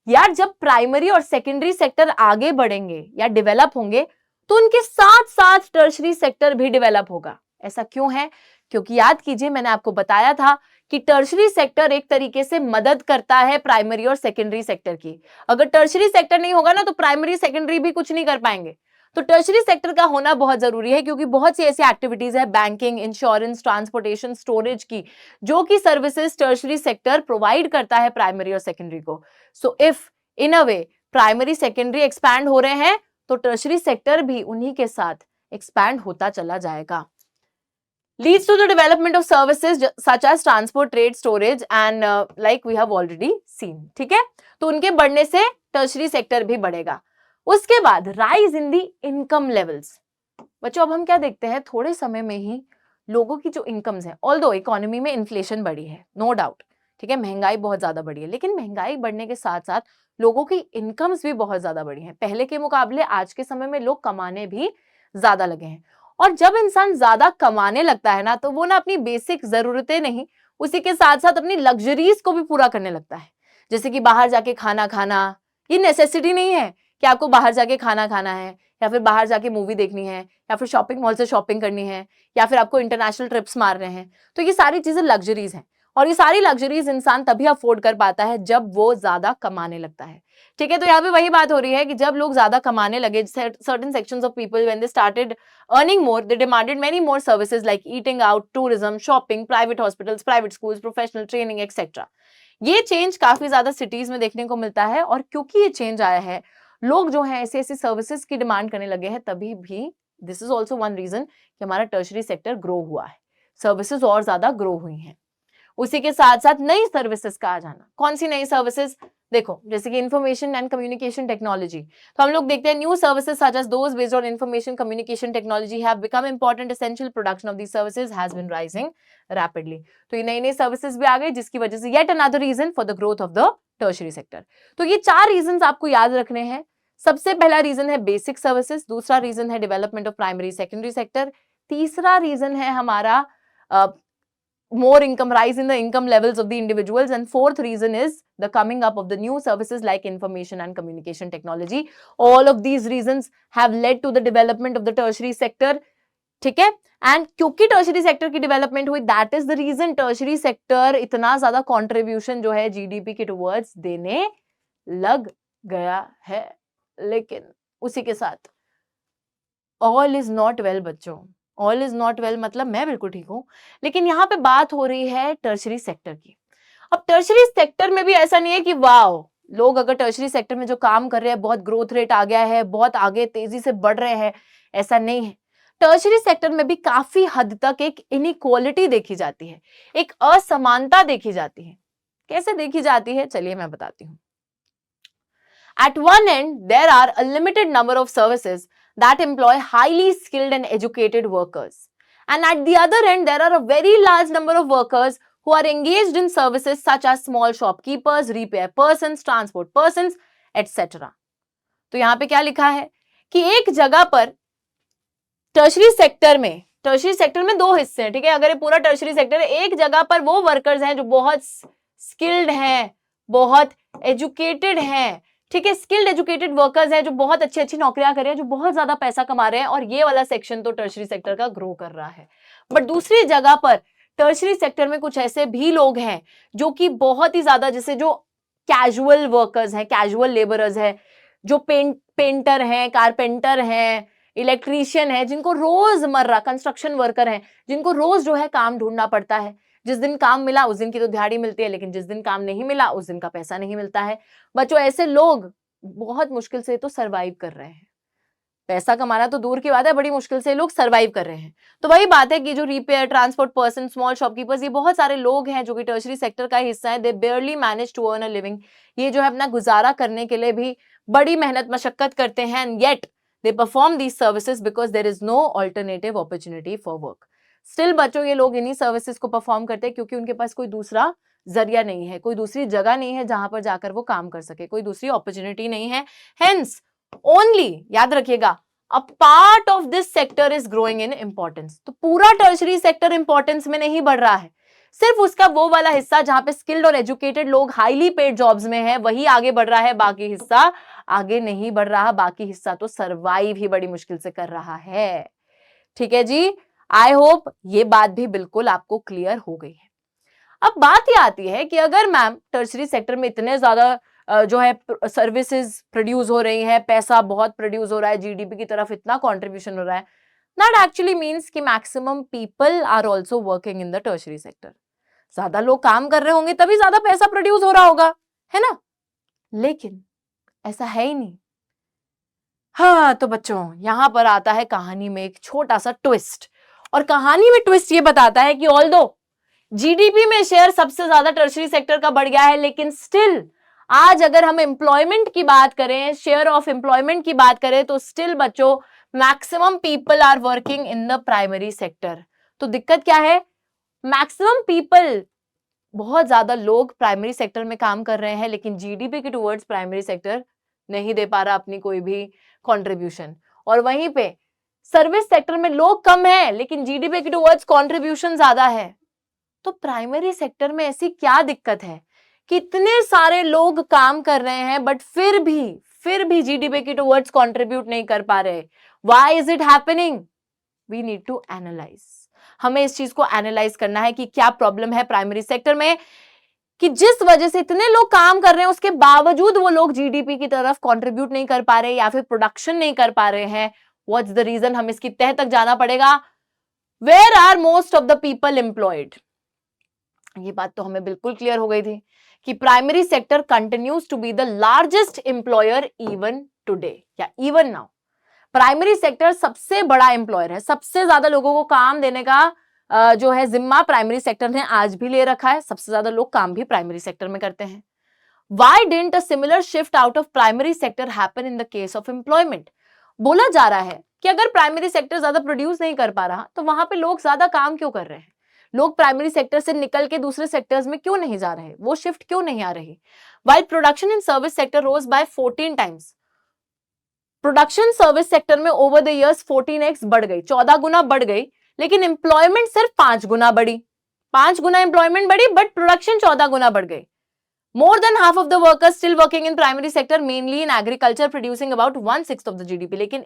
यार जब प्राइमरी और सेकेंडरी सेक्टर आगे बढ़ेंगे या डेवलप होंगे, तो उनके साथ साथ टर्शरी सेक्टर भी डेवलप होगा। ऐसा क्यों है? क्योंकि याद कीजिए मैंने आपको बताया था कि टर्शरी सेक्टर एक तरीके से मदद करता है प्राइमरी और सेकेंडरी सेक्टर की। अगर टर्शरी सेक्टर नहीं होगा ना, तो प्राइमरी सेकेंडरी भी कुछ नहीं कर पाएंगे। तो टर्शरी सेक्टर का होना बहुत जरूरी है, क्योंकि बहुत सी ऐसी एक्टिविटीज है, बैंकिंग, इंश्योरेंस, ट्रांसपोर्टेशन, स्टोरेज की, जो कि सर्विसेज टर्शरी सेक्टर प्रोवाइड करता है प्राइमरी और सेकेंडरी को। So if in a way primary secondary expand हो रहे हैं, तो टर्शरी सेक्टर भी उन्हीं के साथ एक्सपैंड होता चला जाएगा। leads to the development of services such as transport, trade, storage and like we have already seen, ठीक है। तो उनके बढ़ने से टर्शरी सेक्टर भी बढ़ेगा। उसके बाद rise in the income levels. बच्चों अब हम क्या देखते हैं, थोड़े समय में ही लोगों की जो इनकम्स है, ऑल्दो इकोनॉमी में इन्फ्लेशन बढ़ी है, नो डाउट, ठीक है, महंगाई बहुत ज्यादा बढ़ी है, लेकिन महंगाई बढ़ने के साथ साथ लोगों की इनकम्स भी बहुत ज्यादा बढ़ी है। पहले के मुकाबले आज के समय में लोग कमाने भी ज्यादा लगे हैं, और जब इंसान ज्यादा कमाने लगता है ना, तो वो ना अपनी बेसिक जरूरतें नहीं, उसी के साथ साथ अपनी लग्जरीज को भी पूरा करने लगता है। जैसे कि बाहर जाके खाना खाना, ये नेसेसिटी नहीं है कि आपको बाहर जाके खाना खाना है, या फिर बाहर जाके मूवी देखनी है, या फिर शॉपिंग मॉल से शॉपिंग करनी है, या फिर आपको इंटरनेशनल ट्रिप्स मार रहे हैं। तो ये सारी चीजें लग्जरीज हैं, और ये सारी लग्जरीज इंसान तभी अफोर्ड कर पाता है जब वो ज्यादा कमाने लगता है, ठीक है। तो यहाँ पे वही बात हो रही है कि जब लोग ज्यादा कमाने लगे, certain sections of people when they started earning more, they demanded many more services like eating out, tourism, shopping, private hospitals, private schools, professional training etcetera. ये चेंज काफी ज्यादा सिटीज में देखने को मिलता है, और क्योंकि ये चेंज आया है, लोग जो है ऐसी ऐसी सर्विसेज की डिमांड करने लगे हैं, तभी भी this is also one reason कि हमारा टर्शरी सेक्टर ग्रो हुआ है, सर्विसेज और ज्यादा ग्रो हुई हैं। उसी के साथ साथ नई सर्विसेज का आ जाना। कौन सी नई सर्विसेज? देखो जैसे कि इंफॉर्मेशन एंड कम्युनिकेशन टेक्नोलॉजी, तो हम लोग देखते हैं new services such as those based on information communication technology have become important essential, production of these services has been rising rapidly. तो ये नई नई सर्विसेज भी आ गई, जिसकी वजह से yet another reason for the growth of the tertiary sector. तो ये 4 रीजन आपको याद रखने हैं। सबसे पहला रीजन है बेसिक सर्विसेज, दूसरा रीजन है development of primary secondary sector, तीसरा रीजन है हमारा more income, rise in the income levels of the individuals. And fourth reason is the coming up of the new services like information and communication technology. All of these reasons have led to the development of the tertiary sector. ठीक है, and क्योंकि tertiary sector की development हुई, that is the reason tertiary sector इतना ज्यादा contribution जो है GDP के टुवर्ड्स देने लग गया है. लेकिन उसी के साथ ऑल इज नॉट वेल बच्चों, ऑल इज नॉट वेल मतलब मैं बिल्कुल ठीक हूं, लेकिन यहाँ पे बात हो रही है टर्शरी सेक्टर की. अब टर्शरी सेक्टर में भी ऐसा नहीं है कि वाओ, लोग अगर टर्शरी सेक्टर में जो काम कर रहे हैं बहुत ग्रोथ रेट आ गया है, बहुत आगे तेजी से बढ़ रहे हैं, ऐसा नहीं है. टर्शरी सेक्टर में भी काफी हद तक एक इनइक्वालिटी देखी जाती है, एक असमानता देखी जाती है. कैसे देखी जाती है, चलिए मैं बताती हूं. At one end, there are a limited number of services that employ highly skilled and educated workers. And at the other end, there are a very large number of workers who are engaged in services such as small shopkeepers, repair persons, transport persons, etc. तो यहाँ पे क्या लिखा है कि एक जगह पर टर्शरी सेक्टर में दो हिस्से हैं, ठीक है. अगर ये पूरा टर्शरी सेक्टर है, एक जगह पर वो वर्कर्स हैं जो बहुत स्किल्ड हैं, बहुत एजुकेटेड हैं, ठीक है. स्किल्ड एजुकेटेड वर्कर्स हैं जो बहुत अच्छी अच्छी नौकरियां कर रहे हैं, जो बहुत ज्यादा पैसा कमा रहे हैं, और ये वाला सेक्शन तो टर्शरी सेक्टर का ग्रो कर रहा है. बट दूसरी जगह पर टर्शरी सेक्टर में कुछ ऐसे भी लोग हैं जो कि बहुत ही ज्यादा, जैसे जो कैजुअल वर्कर्स हैं, कैजुअल लेबरर्स हैं, जो पेंटर हैं, कारपेंटर हैं, इलेक्ट्रीशियन है, जिनको रोजमर्रा, कंस्ट्रक्शन वर्कर हैं, जिनको रोज जो है काम ढूंढना पड़ता है. जिस दिन काम मिला उस दिन की तो दिहाड़ी मिलती है, लेकिन जिस दिन काम नहीं मिला उस दिन का पैसा नहीं मिलता है. बच्चों, ऐसे लोग बहुत मुश्किल से तो सरवाइव कर रहे हैं. पैसा कमाना तो दूर की बात है, बड़ी मुश्किल से लोग सरवाइव कर रहे हैं. तो वही बात है कि जो repair, transport person, small shopkeepers, ये बहुत सारे लोग हैं जो कि टर्शरी सेक्टर का हिस्सा है. They barely manage to earn a living. ये जो है अपना गुजारा करने के लिए भी बड़ी मेहनत मशक्कत करते हैं. And yet they perform these services because there is no alternative opportunity for work. Still बच्चों, ये लोग इन्हीं सर्विसेज को परफॉर्म करते हैं क्योंकि उनके पास कोई दूसरा जरिया नहीं है, कोई दूसरी जगह नहीं है जहां पर जाकर वो काम कर सके, कोई दूसरी अपॉर्चुनिटी नहीं है. Hence only, याद रखिएगा, a part of this sector is growing in importance. तो पूरा टर्शरी सेक्टर इंपॉर्टेंस में नहीं बढ़ रहा है, सिर्फ उसका वो वाला हिस्सा जहां पे स्किल्ड और एजुकेटेड लोग हाईली पेड जॉब्स में हैं, वही आगे बढ़ रहा है. बाकी हिस्सा आगे नहीं बढ़ रहा, बाकी हिस्सा तो सरवाइव ही बड़ी मुश्किल से कर रहा है. ठीक है जी, आई होप ये बात भी बिल्कुल आपको क्लियर हो गई है. अब बात ये आती है कि अगर मैम टर्शरी सेक्टर में इतने ज्यादा जो है सर्विसेज प्रोड्यूस हो रही है, पैसा बहुत प्रोड्यूस हो रहा है, जीडीपी की तरफ इतना कॉन्ट्रीब्यूशन हो रहा है, दैट एक्चुअली मीन्स कि maximum people are also working in the tertiary sector. ज्यादा लोग काम कर रहे होंगे तभी ज्यादा पैसा प्रोड्यूस हो रहा होगा, है ना. लेकिन ऐसा है ही नहीं. हाँ, तो बच्चों यहां पर आता है कहानी में एक छोटा सा ट्विस्ट. और कहानी में ट्विस्ट ये बताता है कि ऑल्दो जीडीपी में शेयर सबसे ज्यादा टर्शरी सेक्टर का बढ़ गया है, लेकिन स्टिल आज अगर हम एम्प्लॉयमेंट की बात करें, शेयर ऑफ एम्प्लॉयमेंट की बात करें, तो स्टिल बच्चों maximum people are working in the primary sector. तो दिक्कत क्या है, मैक्सिमम पीपल, बहुत ज्यादा लोग प्राइमरी सेक्टर में काम कर रहे हैं, लेकिन जीडीपी के टुवर्ड्स प्राइमरी सेक्टर नहीं दे पा रहा अपनी कोई भी कंट्रीब्यूशन. और वहीं पे सर्विस सेक्टर में लोग कम हैं, लेकिन जीडीपी के टुवर्ड्स कंट्रीब्यूशन ज्यादा है. तो प्राइमरी सेक्टर में ऐसी क्या दिक्कत है कि इतने सारे लोग काम कर रहे हैं बट फिर भी जीडीपी के टुवर्ड्स कंट्रीब्यूट नहीं कर पा रहे. Why is it happening? We need to analyse. हमें इस चीज को एनालाइज करना है कि क्या प्रॉब्लम है प्राइमरी सेक्टर में, कि जिस वजह से इतने लोग काम कर रहे हैं उसके बावजूद वो लोग जीडीपी की तरफ कंट्रीब्यूट नहीं कर पा रहे या फिर प्रोडक्शन नहीं कर पा रहे हैं. What's the reason? हम इसकी तह तक जाना पड़ेगा. Where are most of the people employed? ये बात तो हमें बिल्कुल क्लियर हो गई थी कि primary sector continues to be the largest employer even today या इवन नाउ. प्राइमरी सेक्टर सबसे बड़ा एम्प्लॉयर है, सबसे ज्यादा लोगों को काम देने का जो है जिम्मा प्राइमरी सेक्टर ने आज भी ले रखा है. सबसे ज्यादा लोग काम भी प्राइमरी सेक्टर में करते हैं. Why didn't a similar shift out of primary sector happen in the case of employment? बोला जा रहा है कि अगर प्राइमरी सेक्टर ज्यादा प्रोड्यूस नहीं कर पा रहा तो वहां पे लोग ज्यादा काम क्यों कर रहे हैं, लोग प्राइमरी सेक्टर से निकल के दूसरे सेक्टर्स में क्यों नहीं जा रहे, वो शिफ्ट क्यों नहीं आ रही. While production in service sector rose by 14 times, production service sector में ओवर द इयर्स 14x बढ़ गई, 14 गुना बढ़ गई, लेकिन एम्प्लॉयमेंट सिर्फ 5 गुना बढ़ी. 5 गुना एम्प्लॉयमेंट बढ़ी बट प्रोडक्शन 14 गुना बढ़ गई. More than half of the workers still working in primary sector, mainly in agriculture, producing about 1/6 of the GDP. लेकिन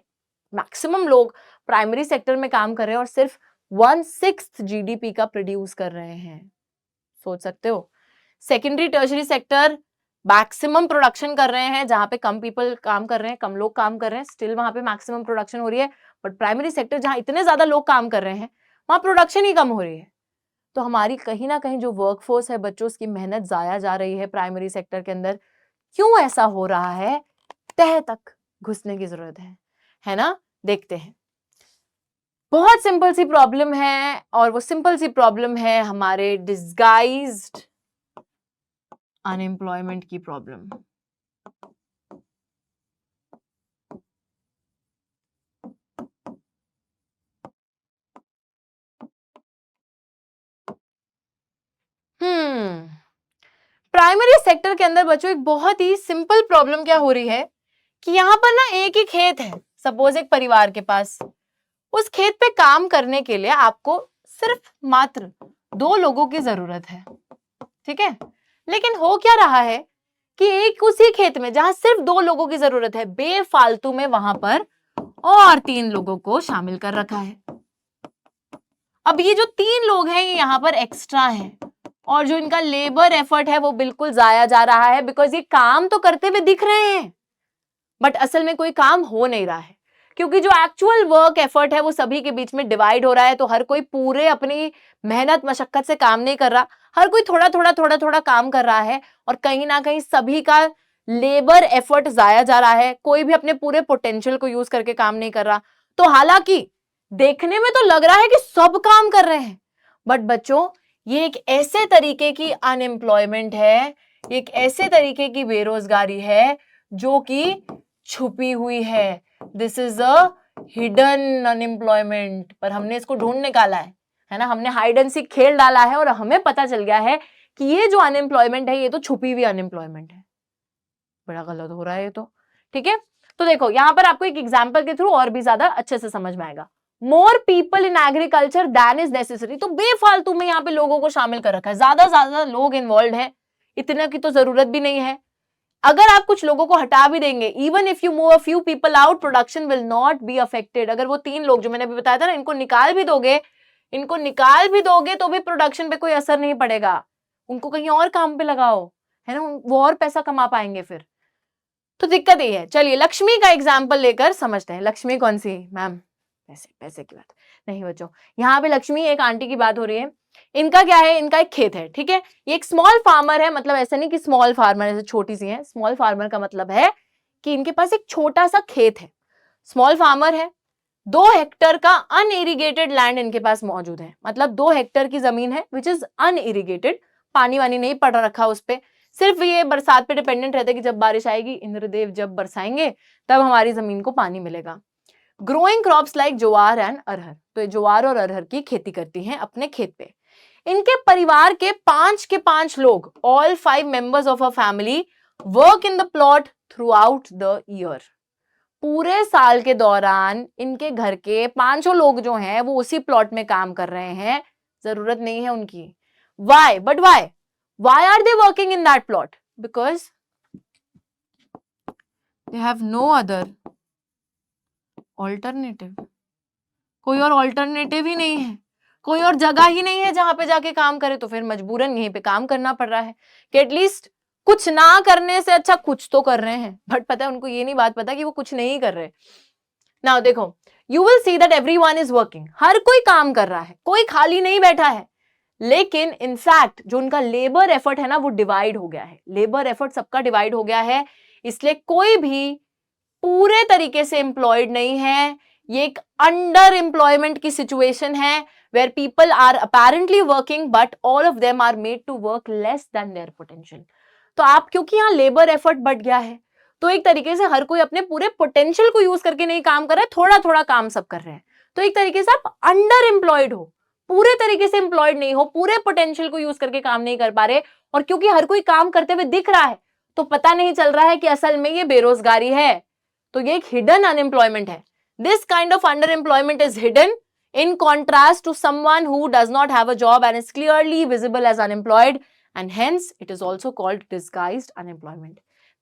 मैक्सिमम लोग प्राइमरी सेक्टर में काम कर रहे हैं और सिर्फ 1/6 जीडीपी का प्रोड्यूस कर रहे हैं. सोच सकते हो. Secondary tertiary sector maximum production कर रहे हैं, जहां पे कम पीपल काम कर रहे हैं, कम लोग काम कर रहे हैं, स्टिल वहां पे मैक्सिमम प्रोडक्शन हो रही है. बट प्राइमरी सेक्टर जहां इतने ज्यादा लोग काम कर रहे हैं वहां प्रोडक्शन ही कम हो रही है. तो हमारी कहीं ना कहीं जो वर्कफोर्स है बच्चों, उसकी मेहनत जाया जा रही है प्राइमरी सेक्टर के अंदर. क्यों ऐसा हो रहा है, तह तक घुसने की जरूरत है ना. देखते हैं. बहुत सिंपल सी प्रॉब्लम है और वो सिंपल सी प्रॉब्लम है हमारे डिस्गाइज्ड अनएम्प्लॉयमेंट की प्रॉब्लम. प्राइमरी सेक्टर के अंदर बच्चों एक बहुत ही सिंपल प्रॉब्लम क्या हो रही है कि यहां पर ना एक ही खेत है, सपोज एक परिवार के पास. उस खेत पे काम करने के लिए आपको सिर्फ मात्र 2 लोगों की जरूरत है. ठीक है. लेकिन हो क्या रहा है कि एक उसी खेत में जहां सिर्फ 2 लोगों की जरूरत है, बेफालतू में वहां पर और 3 लोगों को शामिल कर रखा है. अब ये जो 3 लोग हैं ये यहां पर एक्स्ट्रा हैं और जो इनका लेबर एफर्ट है वो बिल्कुल जाया जा रहा है, बिकॉज ये काम तो करते हुए दिख रहे हैं बट असल में कोई काम हो नहीं रहा है, क्योंकि जो एक्चुअल वर्क एफर्ट है वो सभी के बीच में डिवाइड हो रहा है. तो हर कोई पूरे अपनी मेहनत मशक्कत से काम नहीं कर रहा, हर कोई थोड़ा थोड़ा काम कर रहा है और कहीं ना कहीं सभी का लेबर एफर्ट जाया जा रहा है. कोई भी अपने पूरे पोटेंशियल को यूज करके काम नहीं कर रहा. तो हालांकि देखने में तो लग रहा है कि सब काम कर रहे हैं, बट बच्चों ये एक ऐसे तरीके की अनएम्प्लॉयमेंट है, एक ऐसे तरीके की बेरोजगारी है जो कि छुपी हुई है. This is a hidden unemployment. पर हमने इसको ढूंढ निकाला है ना. हमने हाइड एंड सीक खेल डाला है और हमें पता चल गया है कि ये जो अनएम्प्लॉयमेंट है ये तो छुपी हुई अनएम्प्लॉयमेंट है. बड़ा गलत हो रहा है ये तो. ठीक है. तो देखो यहां पर आपको एक एग्जाम्पल के थ्रू और भी ज्यादा अच्छे से समझ में आएगा. More people in agriculture than is necessary. तो बेफालतू में यहाँ पे लोगों को शामिल कर रखा है, ज्यादा लोग इन्वॉल्व है, इतना की तो जरूरत भी नहीं है. अगर आप कुछ लोगों को हटा भी देंगे, even if you move a few people out, production will not be affected. अगर वो 3 लोग जो मैंने अभी बताया था ना, इनको निकाल भी दोगे तो भी प्रोडक्शन पे कोई असर नहीं पड़ेगा. उनको कहीं और काम पे लगाओ, है ना, वो और पैसा कमा पाएंगे फिर. तो दिक्कत ये है. चलिए लक्ष्मी का एग्जाम्पल लेकर समझते हैं. लक्ष्मी कौन सी मैम? पैसे की बात नहीं बच्चों. यहाँ पे लक्ष्मी एक आंटी की बात हो रही है. इनका क्या है, इनका एक खेत है. ठीक है. ये एक स्मॉल फार्मर है, मतलब ऐसा नहीं कि स्मॉल फार्मर ऐसे छोटी सी है. स्मॉल फार्मर का मतलब है कि इनके पास एक छोटा सा खेत है. स्मॉल फार्मर है. 2 हेक्टर का अनइरिगेटेड लैंड इनके पास मौजूद है. मतलब 2 हेक्टर की जमीन है विच इज अनइरिगेटेड. पानी वानी नहीं पड़ रखा उस पर. सिर्फ ये बरसात पे डिपेंडेंट रहता है कि जब बारिश आएगी, इंद्रदेव जब बरसाएंगे तब हमारी जमीन को पानी मिलेगा. Growing crops like jowar and arhar. तो ये ज्वार और अरहर की खेती करती हैं अपने खेत पे. इनके परिवार के 5 लोग, all 5 members of a family, work in the plot through out the year. पूरे साल के दौरान इनके घर के 5 लोग जो हैं वो उसी प्लॉट में काम कर रहे हैं. जरूरत नहीं है उनकी. Why? But why are they working in that plot? Because they have no other alternative. कोई और ऑल्टरनेटिव ही नहीं है, कोई और जगह ही नहीं है जहां पे जाके काम करे. तो फिर मजबूरन यहीं पे काम करना पड़ रहा है कि एटलीस्ट कुछ ना करने से अच्छा कुछ तो कर रहे हैं. बट पता है उनको ये नहीं बात पता कि वो कुछ नहीं कर रहे. नाउ देखो, you will see that everyone is working. हर कोई काम कर रहा है, कोई खाली नहीं बैठा है. लेकिन इनफैक्ट जो उनका लेबर एफर्ट है ना वो डिवाइड हो गया है. लेबर एफर्ट सबका डिवाइड हो गया है, इसलिए कोई भी पूरे तरीके से एम्प्लॉयड नहीं है. ये एक अंडर एम्प्लॉयमेंट की सिचुएशन है where people are apparently working but all of them are made to work less than their potential. तो आप क्योंकि यहाँ लेबर एफर्ट बढ़ गया है तो एक तरीके से हर कोई अपने पूरे पोटेंशियल को यूज करके नहीं काम कर रहा है, थोड़ा काम सब कर रहे हैं. तो एक तरीके से आप अंडर एम्प्लॉयड हो, पूरे तरीके से एम्प्लॉयड नहीं हो, पूरे पोटेंशियल को यूज करके काम नहीं कर पा रहे. और क्योंकि हर कोई काम करते हुए दिख रहा है तो पता नहीं चल रहा है कि असल में ये बेरोजगारी है. तो ये एक हिडन अनएम्प्लॉयमेंट है. This kind of under employment is hidden. in contrast to someone who does not have a job and is clearly visible as unemployed, and hence it is also called disguised unemployment.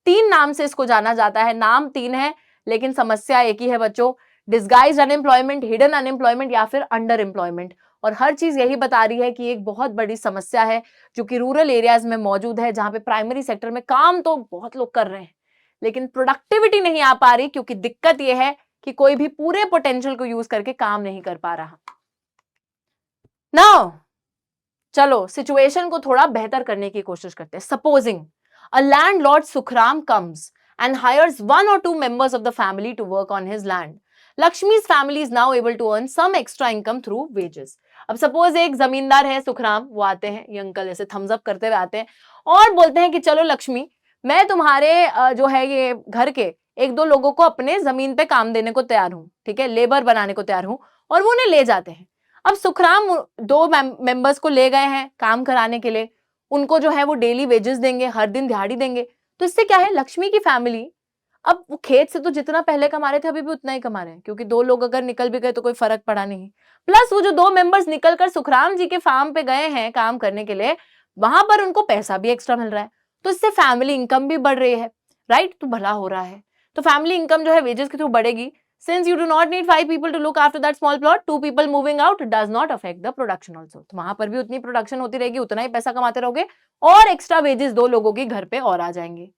3 नाम से इसको जाना जाता है, नाम 3 है लेकिन समस्या एक ही है बच्चों, डिस्गाइज्ड अनएम्प्लॉयमेंट, हिडन अनएम्प्लॉयमेंट या फिर अंडर एम्प्लॉयमेंट। और हर चीज यही बता रही है कि एक बहुत बड़ी समस्या है जो कि रूरल एरियाज में मौजूद है, जहां पे प्राइमरी सेक्टर में काम तो बहुत लोग कर रहे हैं लेकिन प्रोडक्टिविटी नहीं आ पा रही, क्योंकि दिक्कत यह है कि कोई भी पूरे पोटेंशियल को यूज करके काम नहीं कर पा रहा। नाउ चलो सिचुएशन को थोड़ा बेहतर करने की कोशिश करते हैं। Supposing a landlord Sukhram comes and hires 1 or 2 members of the family to work on his land. Lakshmi's family is now able to earn some extra income through wages. अब सपोज एक जमींदार है सुखराम, वो आते हैं, ये अंकल ऐसे थम्स अप करते हुए आते हैं और बोलते हैं कि चलो लक्ष्मी, मैं तुम्हारे जो है ये घर के 1-2 लोगों को अपने जमीन पे काम देने को तैयार हूँ, ठीक है, लेबर बनाने को तैयार हूँ, और वो उन्हें ले जाते हैं। अब सुखराम 2 मेंबर्स को ले गए हैं काम कराने के लिए, उनको जो है वो डेली वेजेस देंगे, हर दिन दिहाड़ी देंगे। तो इससे क्या है, लक्ष्मी की फैमिली अब वो खेत से तो जितना पहले कमा रहे थे अभी भी उतना ही कमा रहे हैं, क्योंकि 2 लोग अगर निकल भी गए तो कोई फर्क पड़ा नहीं। प्लस वो जो 2 मेंबर्स निकल कर सुखराम जी के फार्म पे गए हैं काम करने के लिए, वहां पर उनको पैसा भी एक्स्ट्रा मिल रहा है, तो इससे फैमिली इनकम भी बढ़ रही है, राइट, तो भला हो रहा है। तो फैमिली इनकम जो है वेजेस के थ्रू बढ़ेगी। Since you do not need 5 people to look after that small plot, 2 people moving out does not affect the production also. तो वहां पर भी उतनी प्रोडक्शन होती रहेगी, उतना ही पैसा कमाते रहोगे और एक्स्ट्रा वेजेस 2 लोगों के घर पे और आ जाएंगे।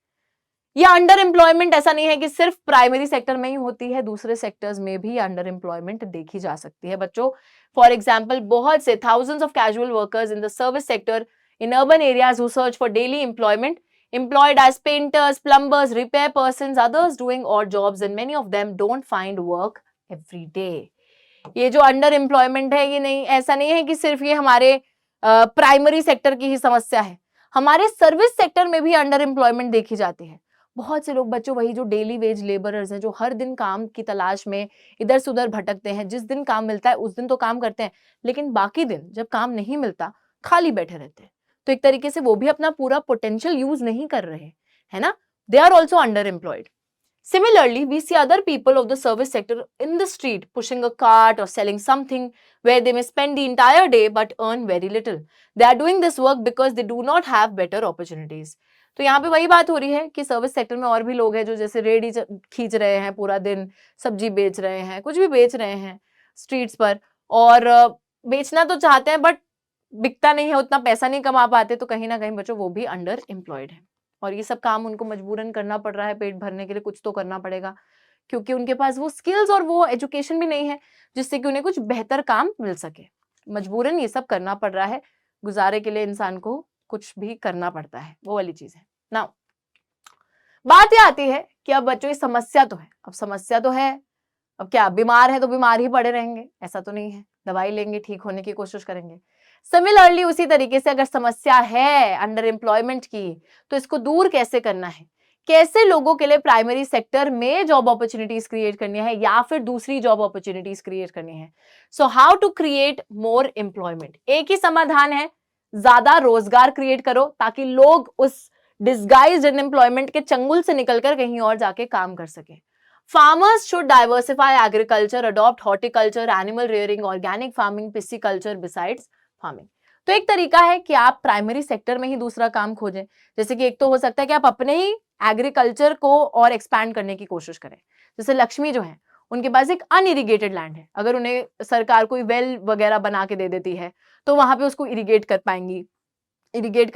ये अंडर एम्प्लॉयमेंट ऐसा नहीं है कि सिर्फ प्राइमरी सेक्टर में ही होती है, दूसरे सेक्टर्स में भी अंडर एम्प्लॉयमेंट देखी जा सकती है बच्चों। फॉर एग्जाम्पल, बहुत से thousands of casual workers in the service sector in urban areas who search for daily employment, employed as painters, plumbers, repair persons, others doing odd jobs, and many of them don't find work every day. ये जो under employment है, ये नहीं, ऐसा नहीं है कि सिर्फ ये हमारे प्राइमरी सेक्टर की ही समस्या है, हमारे सर्विस सेक्टर में भी अंडर एम्प्लॉयमेंट देखी जाती है। बहुत से लोग बच्चों वही जो डेली वेज लेबरर्स हैं, जो हर दिन काम की तलाश में इधर से उधर भटकते हैं, जिस दिन काम मिलता है उस दिन तो काम करते हैं, लेकिन बाकी दिन जब काम नहीं मिलता खाली बैठे रहते हैं, तो एक तरीके से वो भी अपना पूरा पोटेंशियल यूज नहीं कर रहे, है ना, they are also underemployed. Similarly, we see other people of the service sector in the street pushing a cart or selling something where they may spend the entire day but earn very little. They are doing this work because they do not have better opportunities. तो यहाँ पे वही बात हो रही है कि service sector में और भी लोग हैं जो जैसे रेडी खींच रहे हैं पूरा दिन, सब्जी बेच रहे हैं, कुछ भी बेच रहे हैं स्ट्रीट्स पर, और बेचना तो चाहते हैं बट बिकता नहीं है, उतना पैसा नहीं कमा पाते, तो कहीं ना कहीं बच्चों वो भी अंडर एम्प्लॉयड है। और ये सब काम उनको मजबूरन करना पड़ रहा है, पेट भरने के लिए कुछ तो करना पड़ेगा, क्योंकि उनके पास वो स्किल्स और वो एजुकेशन भी नहीं है जिससे कि उन्हें कुछ बेहतर काम मिल सके। मजबूरन ये सब करना पड़ रहा है, गुजारे के लिए इंसान को कुछ भी करना पड़ता है, वो वाली चीज है ना। बात ये आती है कि अब बच्चों ये समस्या तो है, अब समस्या तो है, अब क्या बीमार है तो बीमार ही पड़े रहेंगे, ऐसा तो नहीं है, दवाई लेंगे ठीक होने की कोशिश करेंगे। सिमिलरली उसी तरीके से अगर समस्या है अंडर एम्प्लॉयमेंट की, तो इसको दूर कैसे करना है, कैसे लोगों के लिए प्राइमरी सेक्टर में जॉब अपॉर्चुनिटीज क्रिएट करनी है या फिर दूसरी जॉब अपॉर्चुनिटीज क्रिएट करनी है। So how to create more employment, एक ही समाधान है, ज्यादा रोजगार क्रिएट करो ताकि लोग उस डिस्गाइज्ड अनएम्प्लॉयमेंट के चंगुल से निकलकर कहीं और जाके काम कर सके। Farmers should diversify agriculture, adopt horticulture, animal rearing, organic farming, pisciculture besides farming. तो एक तरीका है कि आप प्राइमरी सेक्टर में ही दूसरा काम खोजें, जैसे कि एक तो हो सकता है कि आप अपने ही एग्रीकल्चर को और एक्सपैंड करने की कोशिश करें। जैसे लक्ष्मी जो है उनके पास एक अनइरिगेटेड लैंड है, अगर उन्हें सरकार कोई वेल वगैरह बना के दे देती है तो वहां पे उसको इरिगेट कर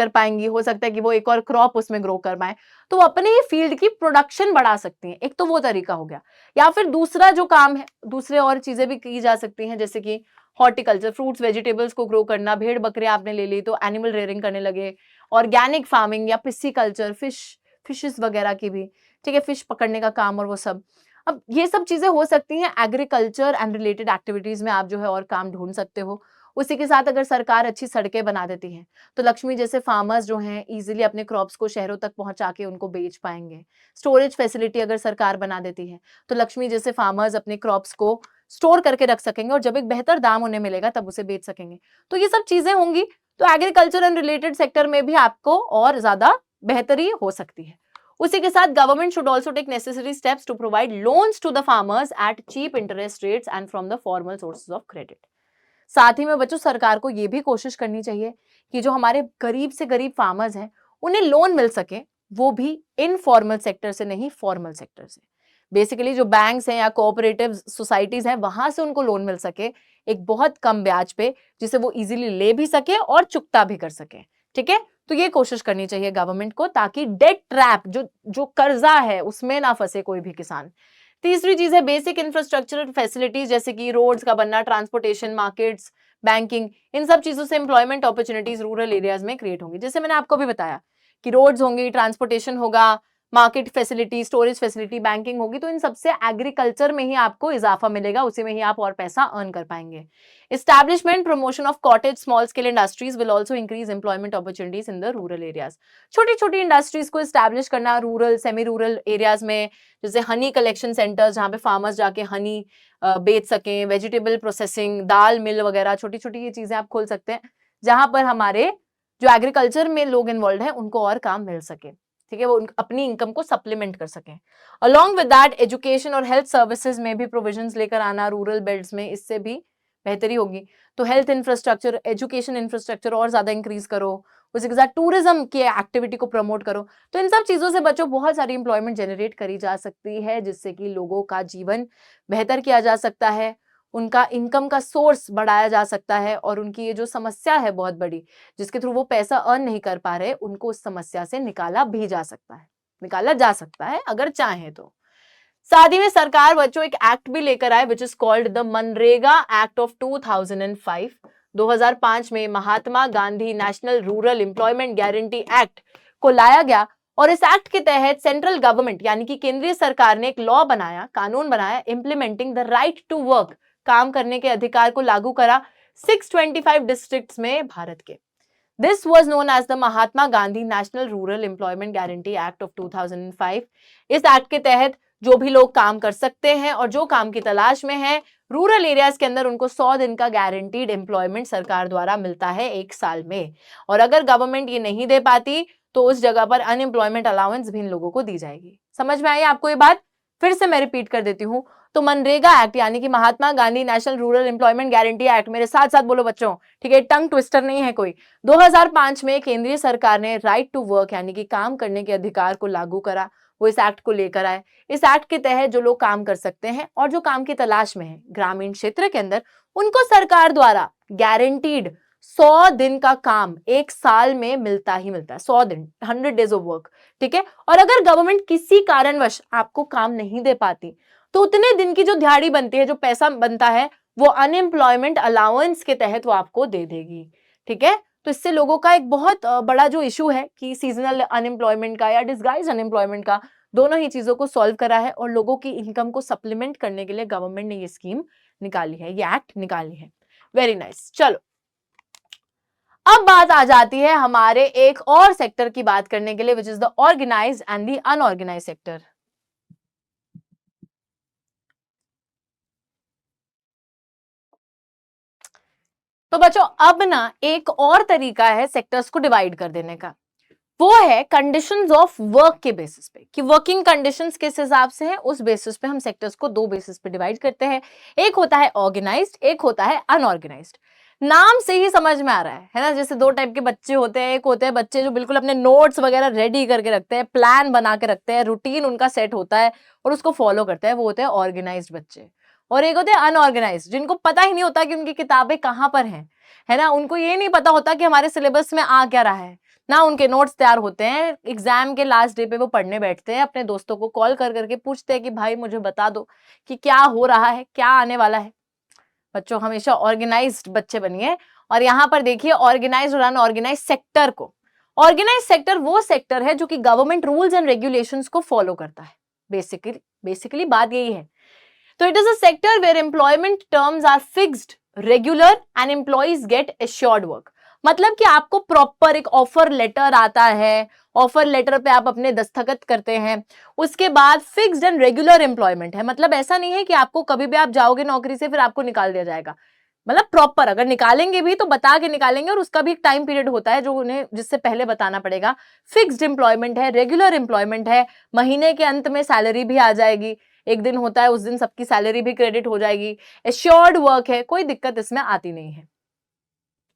पाएंगी, हो सकता है कि वो एक और क्रॉप उसमें ग्रो कर पाए, तो वो अपने ही फील्ड की प्रोडक्शन बढ़ा सकती हैं। एक तो वो तरीका हो गया, या फिर दूसरा जो काम है, दूसरे और चीजें भी की जा सकती हैं, जैसे कि हॉर्टिकल्चर, फ्रूट्स वेजिटेबल्स को ग्रो करना, भेड़ बकरे आपने ले ली तो एनिमल रेयरिंग करने लगे, ऑर्गेनिक फार्मिंग या पिस्सीकल्चर, फिशेस वगैरह की भी, ठीक है, फिश पकड़ने का काम और वो सब। अब ये सब चीजें हो सकती हैं, एग्रीकल्चर एंड रिलेटेड एक्टिविटीज में आप जो है और काम ढूंढ सकते हो। उसी के साथ अगर सरकार अच्छी सड़कें बना देती है तो लक्ष्मी जैसे फार्मर्स जो हैं इजीली अपने क्रॉप्स को शहरों तक पहुंचा के उनको बेच पाएंगे। स्टोरेज फैसिलिटी अगर सरकार बना देती है तो लक्ष्मी जैसे फार्मर्स अपने क्रॉप्स को स्टोर करके रख सकेंगे और जब एक बेहतर दाम उन्हें मिलेगा तब उसे बेच सकेंगे। तो ये सब चीजें होंगी तो एग्रीकल्चर एंड रिलेटेड सेक्टर में भी आपको और ज्यादा बेहतरी हो सकती है। उसी के साथ government should also take necessary steps to provide loans to the farmers at cheap interest rates and from the formal sources of credit. साथ ही में बच्चों सरकार को ये भी कोशिश करनी चाहिए कि जो हमारे गरीब से गरीब फार्मर्स हैं उन्हें लोन मिल सके, वो भी इनफॉर्मल सेक्टर से नहीं, फॉर्मल सेक्टर से। बेसिकली जो बैंक्स हैं या कोऑपरेटिव सोसाइटीज हैं वहां से उनको लोन मिल सके एक बहुत कम ब्याज पे, जिसे वो इजीली ले भी सके और चुकता भी कर सके। ठीक है, तो ये कोशिश करनी चाहिए गवर्नमेंट को, ताकि डेट ट्रैप जो जो कर्जा है उसमें ना फंसे कोई भी किसान। तीसरी चीज है बेसिक इंफ्रास्ट्रक्चर फैसिलिटीज, जैसे कि रोड्स का बनना, ट्रांसपोर्टेशन, मार्केट्स, बैंकिंग, इन सब चीजों से एम्प्लॉयमेंट अपॉर्चुनिटीज रूरल एरियाज में क्रिएट होंगी। जैसे मैंने आपको भी बताया कि रोड्स होंगी, ट्रांसपोर्टेशन होगा, market facility, storage facility, banking होगी, तो इन सबसे एग्रीकल्चर में ही आपको इजाफा मिलेगा, उसी में ही आप और पैसा अर्न कर पाएंगे। Establishment promotion of cottage small scale industries will also increase employment opportunities in the rural areas. छोटी छोटी इंडस्ट्रीज को एस्टैब्लिश करना रूरल सेमी रूरल एरियाज में, जैसे हनी कलेक्शन सेंटर्स जहाँ पे फार्मर्स जाके हनी बेच सकें, वेजिटेबल प्रोसेसिंग, दाल मिल वगैरह, छोटी छोटी ये चीजें आप खोल सकते हैं जहां पर हमारे जो एग्रीकल्चर में लोग इन्वॉल्व हैं उनको और काम मिल सके। ठीक है, वो अपनी इनकम को सप्लीमेंट कर सकें। अलॉन्ग विद दैट एजुकेशन और हेल्थ सर्विसेज में भी प्रोविजंस लेकर आना रूरल बेल्ट्स में, इससे भी बेहतरी होगी। तो हेल्थ इंफ्रास्ट्रक्चर, एजुकेशन इंफ्रास्ट्रक्चर और ज्यादा इंक्रीज करो, उसी के साथ टूरिज्म की एक्टिविटी को प्रमोट करो। तो इन सब चीजों से बच्चों बहुत सारी इंप्लॉयमेंट जनरेट करी जा सकती है, जिससे कि लोगों का जीवन बेहतर किया जा सकता है, उनका इनकम का सोर्स बढ़ाया जा सकता है, और उनकी ये जो समस्या है बहुत बड़ी जिसके थ्रू वो पैसा अर्न नहीं कर पा रहे, उनको उस समस्या से निकाला भी जा सकता है, निकाला जा सकता है अगर चाहे तो। साथ ही में सरकार बच्चों एक एक्ट भी लेकर आए which is called the MNREGA act of 2005। 2005 में Mahatma Gandhi national rural employment guarantee act को लाया गया, और इस एक्ट के तहत सेंट्रल गवर्नमेंट यानी कि केंद्रीय सरकार ने एक लॉ बनाया, कानून बनाया, implementing the right to work, काम करने के अधिकार को लागू करा 625 डिस्ट्रिक्ट्स में भारत के। This was known as the Mahatma Gandhi national rural employment guarantee act of 2005। इस एक्ट के तहत जो भी लोग काम कर सकते हैं और जो काम की तलाश में है रूरल एरियाज के अंदर, उनको 100 दिन का गारंटीड एम्प्लॉयमेंट सरकार द्वारा मिलता है एक साल में। और अगर गवर्नमेंट ये नहीं दे पाती तो उस जगह पर अनएम्प्लॉयमेंट अलाउंस भी इन लोगों को दी जाएगी। समझ में आई आपको ये बात? फिर से मैं रिपीट कर देती हूँ। तो मनरेगा एक्ट यानी कि Mahatma Gandhi national rural employment guarantee act, मेरे साथ साथ बोलो बच्चों, ठीक है, टंग ट्विस्टर नहीं है कोई। 2005 में केंद्रीय सरकार ने राइट टू वर्क यानी कि काम करने के अधिकार को लागू करा, वो इस एक्ट को लेकर आए। इस एक्ट के तहत जो लोग काम कर सकते हैं और जो काम की तलाश में है ग्रामीण क्षेत्र के अंदर, उनको सरकार द्वारा गारंटीड 100 दिन का काम एक साल में मिलता ही मिलता है। 100 दिन, 100 डेज ऑफ वर्क। ठीक है, और अगर गवर्नमेंट किसी कारणवश आपको काम नहीं दे पाती तो उतने दिन की जो दिहाड़ी बनती है, जो पैसा बनता है, वो अनएम्प्लॉयमेंट अलाउंस के तहत वो आपको दे देगी। ठीक है, तो इससे लोगों का एक बहुत बड़ा जो इशू है कि सीजनल अनएम्प्लॉयमेंट का या डिसगाइज अनएम्प्लॉयमेंट का, दोनों ही चीजों को सॉल्व करा है, और लोगों की इनकम को सप्लीमेंट करने के लिए गवर्नमेंट ने ये स्कीम निकाली है, ये एक्ट निकाली है। Very nice. चलो अब बात आ जाती है हमारे एक और सेक्टर की बात करने के लिए, which is the organised and the unorganised sector. तो बच्चों अब ना एक और तरीका है सेक्टर्स को डिवाइड कर देने का, वो है कंडीशंस ऑफ वर्क के बेसिस पे, कि वर्किंग कंडीशंस किस हिसाब से है, उस बेसिस पे हम सेक्टर्स को दो बेसिस पे डिवाइड करते हैं। एक होता है ऑर्गेनाइज्ड, एक होता है अनऑर्गेनाइज्ड। नाम से ही समझ में आ रहा है ना, जैसे दो टाइप के बच्चे होते हैं। एक होते हैं बच्चे जो बिल्कुल अपने नोट्स वगैरह रेडी करके रखते हैं, प्लान बना के रखते हैं, रूटीन उनका सेट होता है और उसको फॉलो करते हैं, वो होते हैं ऑर्गेनाइज्ड बच्चे। और एक होते हैं अनऑर्गेनाइज्ड, जिनको पता ही नहीं होता कि उनकी किताबें कहाँ पर हैं, है ना, उनको ये नहीं पता होता कि हमारे सिलेबस में आ क्या रहा है ना, उनके नोट्स तैयार होते हैं, एग्जाम के लास्ट डे पे वो पढ़ने बैठते हैं, अपने दोस्तों को कॉल कर करके पूछते हैं कि भाई मुझे बता दो कि क्या हो रहा है, क्या आने वाला है। बच्चों हमेशा ऑर्गेनाइज्ड बच्चे बनिए। और यहाँ पर देखिए ऑर्गेनाइज्ड और अनऑर्गेनाइज्ड सेक्टर को। ऑर्गेनाइज्ड सेक्टर वो सेक्टर है जो कि गवर्नमेंट रूल्स एंड रेगुलेशंस को फॉलो करता है। बेसिकली बात यही है। तो it is a sector where employment terms are fixed, regular and employees get assured work. मतलब कि आपको प्रॉपर एक ऑफर लेटर आता है, ऑफर लेटर पे आप अपने दस्तखत करते हैं, उसके बाद फिक्स्ड एंड रेगुलर एम्प्लॉयमेंट है। मतलब ऐसा नहीं है कि आपको कभी भी आप जाओगे नौकरी से फिर आपको निकाल दिया जाएगा। मतलब प्रॉपर अगर निकालेंगे भी तो बता के निकालेंगे, और उसका भी एक टाइम पीरियड होता है जो उन्हें जिससे पहले बताना पड़ेगा। फिक्स्ड एम्प्लॉयमेंट है, रेगुलर एम्प्लॉयमेंट है, महीने के अंत में सैलरी भी आ जाएगी, एक दिन होता है, उस दिन सबकी सैलरी भी क्रेडिट हो जाएगी, एश्योर्ड वर्क है, कोई दिक्कत इसमें आती नहीं है।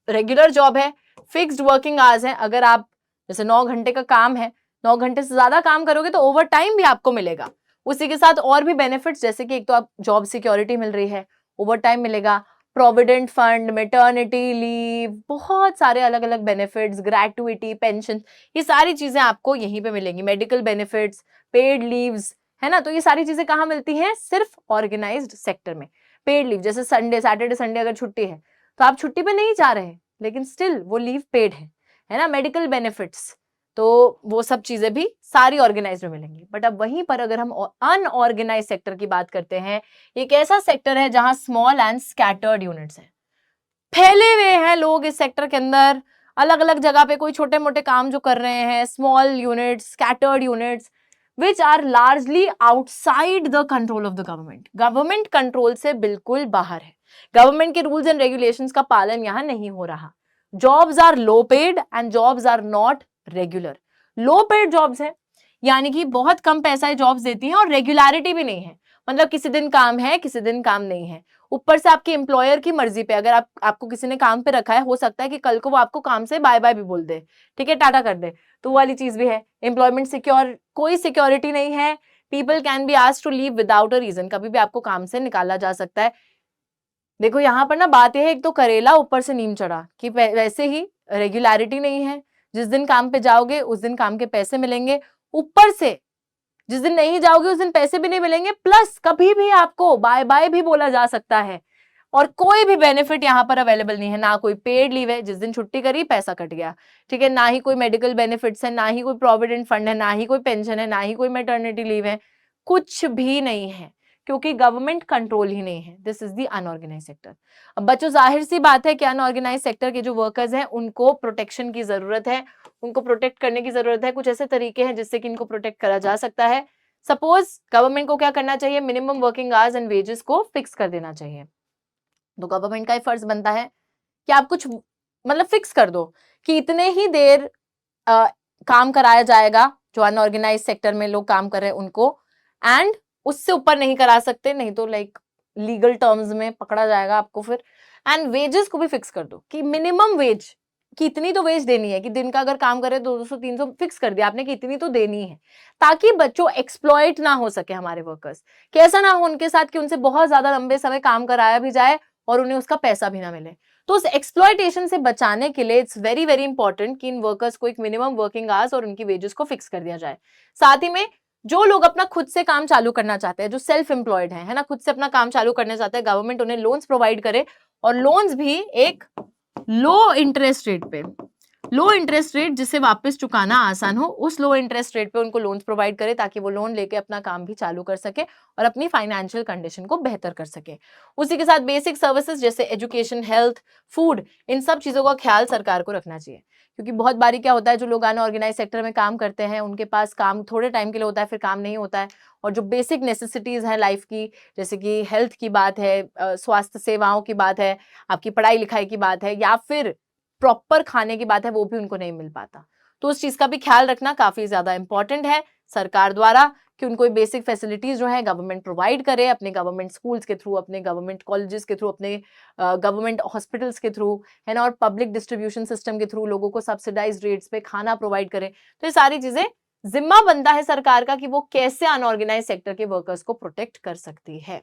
रेगुलर जॉब है, फिक्स्ड वर्किंग आवर्स है, अगर आप जैसे 9 घंटे का काम है, 9 घंटे से ज्यादा काम करोगे तो ओवर टाइम भी आपको मिलेगा। उसी के साथ और भी बेनिफिट्स, जैसे कि एक तो आप जॉब सिक्योरिटी मिल रही है, ओवर टाइम मिलेगा, प्रोविडेंट फंड, मैटरनिटी लीव, बहुत सारे अलग अलग बेनिफिट्स, ग्रेट्युइटी, पेंशन, ये सारी चीजें आपको यहीं पे मिलेंगी, मेडिकल बेनिफिट्स, पेड लीव्स, है ना। तो ये सारी चीजें कहाँ मिलती हैं? सिर्फ ऑर्गेनाइज्ड सेक्टर में। पेड लीव, जैसे संडे, सैटरडे संडे अगर छुट्टी है तो आप छुट्टी पे नहीं जा रहे हैं, लेकिन स्टिल वो लीव पेड है ना। मेडिकल बेनिफिट्स, तो वो सब चीजें भी सारी ऑर्गेनाइज में मिलेंगी। बट अब वहीं पर अगर हम अनऑर्गेनाइज सेक्टर की बात करते हैं, एक ऐसा सेक्टर है जहां स्मॉल एंड स्कैटर्ड यूनिट्स हैं, फैले हुए हैं लोग इस सेक्टर के अंदर, अलग अलग जगह पे कोई छोटे मोटे काम जो कर रहे हैं, small units, scattered units, which are largely outside the control of the government, government control से बिल्कुल बाहर है, गवर्नमेंट के रूल्स एंड रेगुलेशंस का पालन यहां नहीं हो रहा। Jobs are low paid and jobs are not regular. Low paid jobs है, यानी कि बहुत कम पैसा जॉब्स देती हैं, और रेगुलरिटी भी नहीं है, मतलब किसी दिन काम है किसी दिन काम नहीं है। ऊपर से आपके एम्प्लॉयर की मर्जी पे, अगर आपको किसी ने काम पे रखा है, हो सकता है कि कल को वो आपको काम से बाय बाय भी बोल दे, ठीक है, टाटा कर दे, तो वो वाली चीज भी है। एम्प्लॉयमेंट सिक्योर, कोई सिक्योरिटी नहीं है, people can be asked to leave without a reason, कभी भी आपको काम से निकाला जा सकता है। देखो यहाँ पर ना बात यह है, एक तो करेला ऊपर से नीम चढ़ा, कि वैसे ही रेगुलरिटी नहीं है, जिस दिन काम पे जाओगे उस दिन काम के पैसे मिलेंगे, ऊपर से जिस दिन नहीं जाओगे उस दिन पैसे भी नहीं मिलेंगे, प्लस कभी भी आपको बाय बाय भी बोला जा सकता है, और कोई भी बेनिफिट यहाँ पर अवेलेबल नहीं है, ना कोई पेड लीव है, जिस दिन छुट्टी करी पैसा कट गया, ठीक है, ना ही कोई मेडिकल बेनिफिट्स है, ना ही कोई प्रोविडेंट फंड है, ना ही कोई पेंशन है, ना ही कोई मैटरनिटी लीव है, कुछ भी नहीं है, क्योंकि गवर्नमेंट कंट्रोल ही नहीं है। This is the unorganised sector. अब बच्चों, जाहिर सी बात है कि अनऑर्गेनाइज सेक्टर के जो वर्कर्स हैं उनको प्रोटेक्शन की जरूरत है, उनको प्रोटेक्ट करने की जरूरत है। कुछ ऐसे तरीके हैं जिससे कि इनको प्रोटेक्ट करा जा सकता है। सपोज गवर्नमेंट को क्या करना चाहिए, minimum working hours and wages को फिक्स कर देना चाहिए। तो गवर्नमेंट का फर्ज बनता है कि आप कुछ मतलब फिक्स कर दो कि इतने ही देर काम कराया जाएगा, जो अनऑर्गेनाइज सेक्टर में लोग काम कर रहे हैं उनको, एंड उससे ऊपर नहीं करा सकते, नहीं तो लाइक लीगल टर्म्स में पकड़ा जाएगा आपको फिर। एंड वेजेस को भी फिक्स कर दो कि मिनिमम वेज कि इतनी तो वेज देनी है, कि दिन का अगर काम करे 200-300 फिक्स कर दिया आपने कि इतनी तो देनी है, ताकि बच्चों एक्सप्लॉइट ना हो सके हमारे वर्कर्स, कि ऐसा ना हो उनके साथ कि उनसे बहुत ज्यादा लंबे समय काम कराया भी जाए और उन्हें उसका पैसा भी ना मिले। तो उस एक्सप्लॉइटेशन से बचाने के लिए इट्स वेरी वेरी इंपॉर्टेंट कि इन वर्कर्स को एक मिनिमम वर्किंग आवर्स और उनकी वेजेस को फिक्स कर दिया जाए। साथ ही में जो लोग अपना खुद से काम चालू करना चाहते हैं, जो सेल्फ एम्प्लॉयड है ना, खुद से अपना काम चालू करना चाहते हैं, गवर्नमेंट उन्हें लोन्स प्रोवाइड करे, और लोन्स भी एक लो इंटरेस्ट रेट पे, लो इंटरेस्ट रेट जिसे वापस चुकाना आसान हो, उस लो इंटरेस्ट रेट पे उनको लोन्स प्रोवाइड करे, ताकि वो लोन लेके अपना काम भी चालू कर सके और अपनी फाइनेंशियल कंडीशन को बेहतर कर सके। उसी के साथ बेसिक सर्विसेज जैसे एजुकेशन, हेल्थ, फूड, इन सब चीजों का ख्याल सरकार को रखना चाहिए, क्योंकि बहुत बारी क्या होता है, जो लोग अनऑर्गेनाइज सेक्टर में काम करते हैं उनके पास काम थोड़े टाइम के लिए होता है, फिर काम नहीं होता है, और जो बेसिक नेसेसिटीज हैं लाइफ की, जैसे कि हेल्थ की बात है, स्वास्थ्य सेवाओं की बात है, आपकी पढ़ाई लिखाई की बात है, या फिर प्रॉपर खाने की बात है, वो भी उनको नहीं मिल पाता। तो उस चीज का भी ख्याल रखना काफी ज्यादा इंपॉर्टेंट है सरकार द्वारा, कि उनको बेसिक फैसिलिटीज जो है गवर्नमेंट प्रोवाइड करे, अपने गवर्नमेंट स्कूल्स के थ्रू, अपने गवर्नमेंट कॉलेजेस के थ्रू, अपने गवर्नमेंट हॉस्पिटल्स के थ्रू, है ना, और पब्लिक डिस्ट्रीब्यूशन सिस्टम के थ्रू लोगों को सब्सिडाइज रेट्स पे खाना प्रोवाइड करे। तो ये सारी चीजें जिम्मा बनता है सरकार का कि वो कैसे अनऑर्गेनाइज सेक्टर के वर्कर्स को प्रोटेक्ट कर सकती है।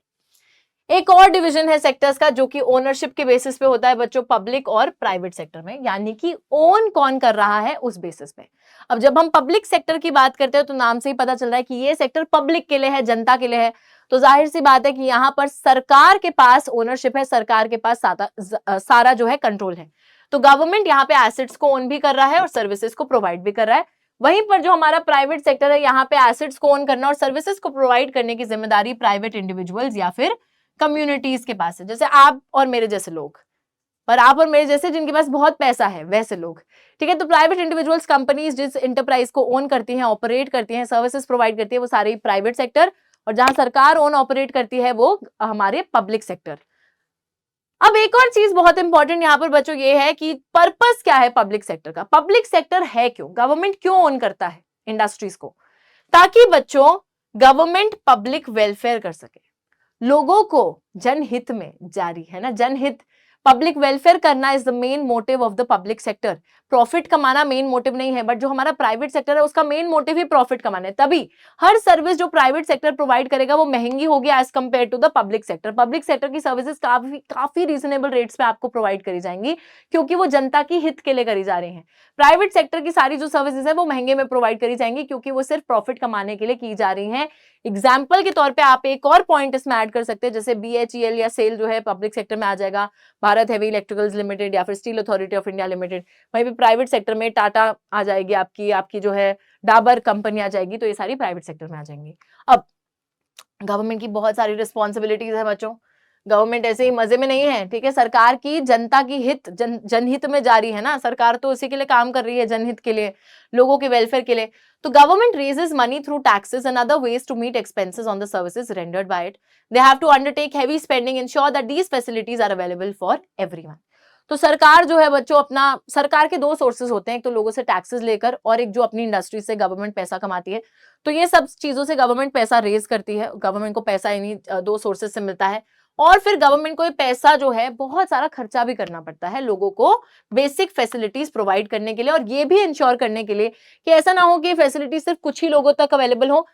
एक और डिवीजन है सेक्टर्स का, जो कि ओनरशिप के बेसिस पे होता है बच्चों, पब्लिक और प्राइवेट सेक्टर में, यानी कि ओन कौन कर रहा है उस बेसिस पे। अब जब हम पब्लिक सेक्टर की बात करते हैं तो नाम से ही पता चल रहा है कि ये सेक्टर पब्लिक के लिए है, जनता के लिए है, तो जाहिर सी बात है कि यहाँ पर सरकार के पास ओनरशिप है, सरकार के पास सारा जो है कंट्रोल है। तो गवर्नमेंट यहाँ पे एसेट्स को ओन भी कर रहा है और सर्विसेज को प्रोवाइड भी कर रहा है। वहीं पर जो हमारा प्राइवेट सेक्टर है, यहाँ पे एसेट्स को ओन करना और सर्विसेज को प्रोवाइड करने की जिम्मेदारी प्राइवेट इंडिविजुअल्स या फिर कम्युनिटीज के पास है, जैसे आप और मेरे जैसे लोग, और आप और मेरे जैसे जिनके पास बहुत पैसा है वैसे लोग, ठीक है। तो प्राइवेट इंडिविजुअल्स, कंपनीज जिस इंटरप्राइज को ओन करती हैं, ऑपरेट करती हैं, सर्विसेज प्रोवाइड करती है, वो सारी प्राइवेट सेक्टर, और जहां सरकार ओन ऑपरेट करती है वो हमारे पब्लिक सेक्टर। अब एक और चीज बहुत इंपॉर्टेंट यहाँ पर बच्चों ये है कि पर्पस क्या है पब्लिक सेक्टर का, पब्लिक सेक्टर है क्यों, गवर्नमेंट क्यों ओन करता है इंडस्ट्रीज को, ताकि बच्चों गवर्नमेंट पब्लिक वेलफेयर कर सके, लोगों को जनहित में जारी है ना, जनहित, पब्लिक वेलफेयर करना is the main motive of the public sector. Profit कमाना मेन मोटिव नहीं है, बट जो हमारा प्राइवेट सेक्टर है उसका मेन मोटिव ही प्रॉफिट कमाना है। तभी हर सर्विस जो प्राइवेट सेक्टर प्रोवाइड करेगा वो महंगी होगी as compare to the public sector. Public sector की सर्विसेज काफी रीजनेबल रेट्स पे आपको प्रोवाइड करी जाएंगी, क्योंकि वो जनता की हित के लिए करी जा रही है। प्राइवेट सेक्टर की सारी जो सर्विसेज है वो महंगे में प्रोवाइड करी जाएंगी, क्योंकि वो सिर्फ प्रॉफिट कमाने के लिए की जा रही है। एग्जाम्पल के तौर पे आप एक और पॉइंट इसमें ऐड कर सकते हैं, जैसे BHEL या सेल जो है पब्लिक सेक्टर में आ जाएगा, भारत हेवी इलेक्ट्रिकल्स लिमिटेड या फिर steel authority of India limited. वहीं पे प्राइवेट सेक्टर में टाटा आ जाएगी, आपकी जो है डाबर कंपनी आ जाएगी, तो ये सारी प्राइवेट सेक्टर में आ जाएंगी। अब गवर्नमेंट की बहुत सारी रिस्पॉन्सिबिलिटीज है बच्चों, गवर्नमेंट ऐसे ही मजे में नहीं है, ठीक है। सरकार की जनता की हित, जनहित में जारी है ना, सरकार तो उसी के लिए काम कर रही है, जनहित के लिए, लोगों के वेलफेयर के लिए। तो government raises money through taxes and other ways to meet expenses on the services rendered by it. They have to undertake heavy spending, ensure that these facilities are available for everyone. तो सरकार जो है बच्चों, अपना सरकार के दो sources होते हैं, एक तो लोगों से टैक्सेस लेकर, और एक जो अपनी इंडस्ट्री से गवर्नमेंट पैसा कमाती है। तो ये सब चीजों से गवर्नमेंट पैसा रेज करती है, गवर्नमेंट को पैसा इन्हीं दो सोर्सेज से मिलता है। और फिर गवर्नमेंट को ये पैसा जो है बहुत सारा खर्चा भी करना पड़ता है लोगों को बेसिक फैसिलिटीज प्रोवाइड करने के लिए, और ये भी इंश्योर करने के लिए कि ऐसा ना हो कि फैसिलिटीज सिर्फ कुछ ही लोगों तक अवेलेबल हो,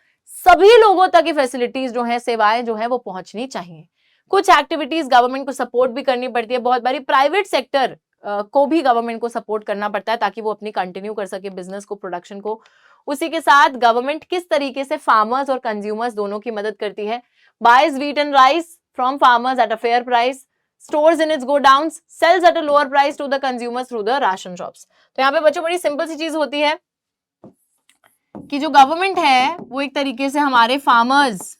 सभी लोगों तक ये फैसिलिटीज जो है, सेवाएं जो है वो पहुंचनी चाहिए। कुछ एक्टिविटीज गवर्नमेंट को सपोर्ट भी करनी पड़ती है, बहुत बारी प्राइवेट सेक्टर को भी गवर्नमेंट को सपोर्ट करना पड़ता है, ताकि वो अपनी कंटिन्यू कर सके बिजनेस को, प्रोडक्शन को। उसी के साथ गवर्नमेंट किस तरीके से फार्मर्स और कंज्यूमर्स दोनों की मदद करती है, buys wheat and rice from farmers at a fair price, stores in its godowns, sells at a lower price to the consumers through the ration shops। तो यहाँ पे बच्चों बड़ी सिंपल सी चीज होती है कि जो गवर्नमेंट है वो एक तरीके से हमारे फार्मर्स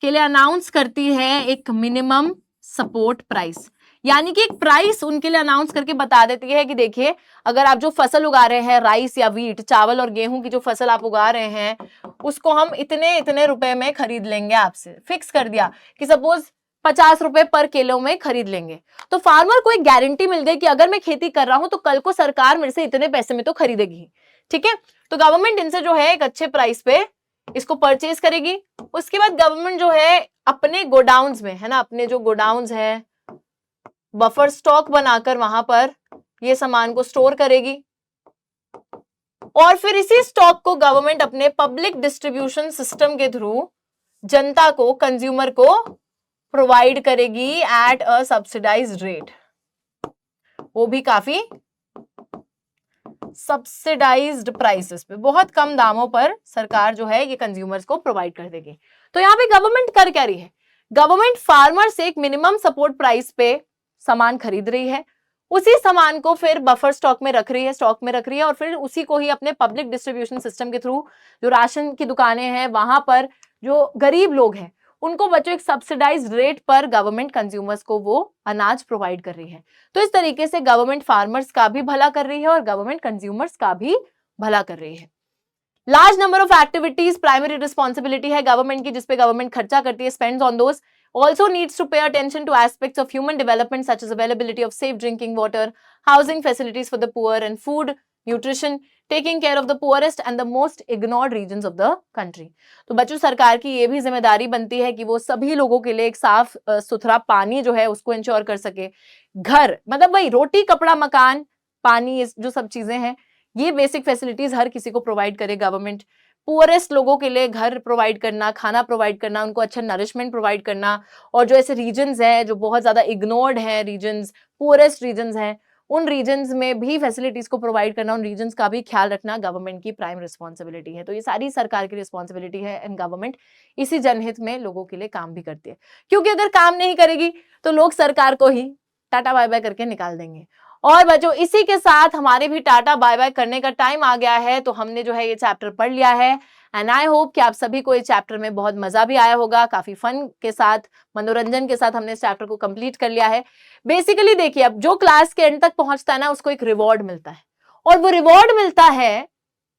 के लिए अनाउंस करती है एक मिनिमम सपोर्ट प्राइस, यानी कि एक प्राइस उनके लिए अनाउंस करके बता देती है कि देखिए, अगर आप जो फसल उगा रहे हैं, राइस या व्हीट, चावल और गेहूं की जो फसल आप उगा रहे हैं, उसको हम इतने इतने रुपए में खरीद लेंगे आपसे। फिक्स कर दिया कि सपोज 50 रुपए पर किलो में खरीद लेंगे। तो फार्मर को एक गारंटी मिल गई कि अगर मैं खेती कर रहा हूं तो कल को सरकार मेरे से इतने पैसे में तो खरीदेगी, ठीक है। तो गवर्नमेंट इनसे जो है एक अच्छे प्राइस पे इसको परचेज करेगी। उसके बाद गवर्नमेंट जो है अपने गोडाउन्स में, है ना, अपने जो गोडाउन्स है, बफर स्टॉक बनाकर वहां पर ये सामान को स्टोर करेगी, और फिर इसी स्टॉक को गवर्नमेंट अपने पब्लिक डिस्ट्रीब्यूशन सिस्टम के थ्रू जनता को, कंज्यूमर को प्रोवाइड करेगी एट अ सब्सिडाइज्ड रेट, वो भी काफी सब्सिडाइज्ड प्राइसेस पे, बहुत कम दामों पर सरकार जो है ये कंज्यूमर्स को प्रोवाइड कर देगी। तो यहाँ पे गवर्नमेंट कर क्या रही है, गवर्नमेंट फार्मर से एक मिनिमम सपोर्ट प्राइस पे सामान खरीद रही है, उसी सामान को फिर बफर स्टॉक में रख रही है, और फिर उसी को ही अपने पब्लिक डिस्ट्रीब्यूशन सिस्टम के थ्रू, जो राशन की दुकानें हैं वहां पर जो गरीब लोग हैं उनको बच्चों एक सब्सिडाइज्ड रेट पर गवर्नमेंट कंज्यूमर्स को वो अनाज प्रोवाइड कर रही है। तो इस तरीके से गवर्नमेंट फार्मर्स का भी भला कर रही है और गवर्नमेंट कंज्यूमर्स का भी भला कर रही है। Large number of activities primary responsibility है गवर्नमेंट की, जिसपे गवर्नमेंट खर्चा करती है, spends on those, also needs to pay attention to aspects of human development such as availability of safe drinking water, housing facilities for the poor, and food, nutrition, taking care of the poorest and the most ignored regions of the country। तो बच्चों सरकार की ये भी जिम्मेदारी बनती है कि वो सभी लोगों के लिए एक साफ सुथरा पानी जो है उसको इंश्योर कर सके। घर मतलब वही रोटी, कपड़ा, मकान, पानी, जो सब चीजें हैं, ये बेसिक फैसिलिटीज हर किसी को प्रोवाइड करे गवर्नमेंट। पुअरेस्ट लोगों के लिए घर प्रोवाइड करना, खाना प्रोवाइड करना, उनको अच्छा नरिशमेंट प्रोवाइड करना, और जो ऐसे रीजन्स हैं जो बहुत ज्यादा इग्नोर्ड हैं, रीजन्स, पुअरेस्ट रीजन्स हैं, उन रीजन्स में भी फैसिलिटीज को प्रोवाइड करना, उन रीजन्स का भी ख्याल रखना गवर्नमेंट की प्राइम रिस्पॉन्सिबिलिटी है। तो ये सारी सरकार की रिस्पॉन्सिबिलिटी है, एंड गवर्नमेंट इसी जनहित में लोगों के लिए काम भी करती है, क्योंकि अगर काम नहीं करेगी तो लोग सरकार को ही टाटा बाय बाय करके निकाल देंगे। और बच्चों इसी के साथ हमारे भी टाटा बाय बाय करने का टाइम आ गया है। तो हमने जो है ये चैप्टर पढ़ लिया है, एंड आई होप कि आप सभी को इस चैप्टर में बहुत मजा भी आया होगा, काफी फन के साथ, मनोरंजन के साथ हमने इस चैप्टर को कंप्लीट कर लिया है। बेसिकली देखिए, अब जो क्लास के एंड तक पहुंचता है ना, उसको एक रिवॉर्ड मिलता है, और वो रिवॉर्ड मिलता है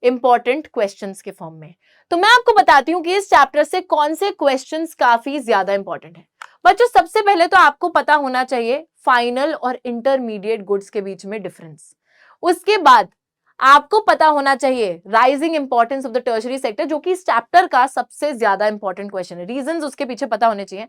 इंपॉर्टेंट क्वेश्चंस के फॉर्म में। तो मैं आपको बताती हूँ कि इस चैप्टर से कौन से क्वेश्चंस काफी ज्यादा इंपॉर्टेंट है। बच्चों सबसे पहले तो आपको पता होना चाहिए फाइनल और इंटरमीडिएट गुड्स के बीच में डिफरेंस। उसके बाद आपको पता होना चाहिए rising importance of the tertiary sector, जो कि इस चैप्टर का सबसे ज्यादा इंपॉर्टेंट क्वेश्चन है, रीजंस उसके पीछे पता होने चाहिए।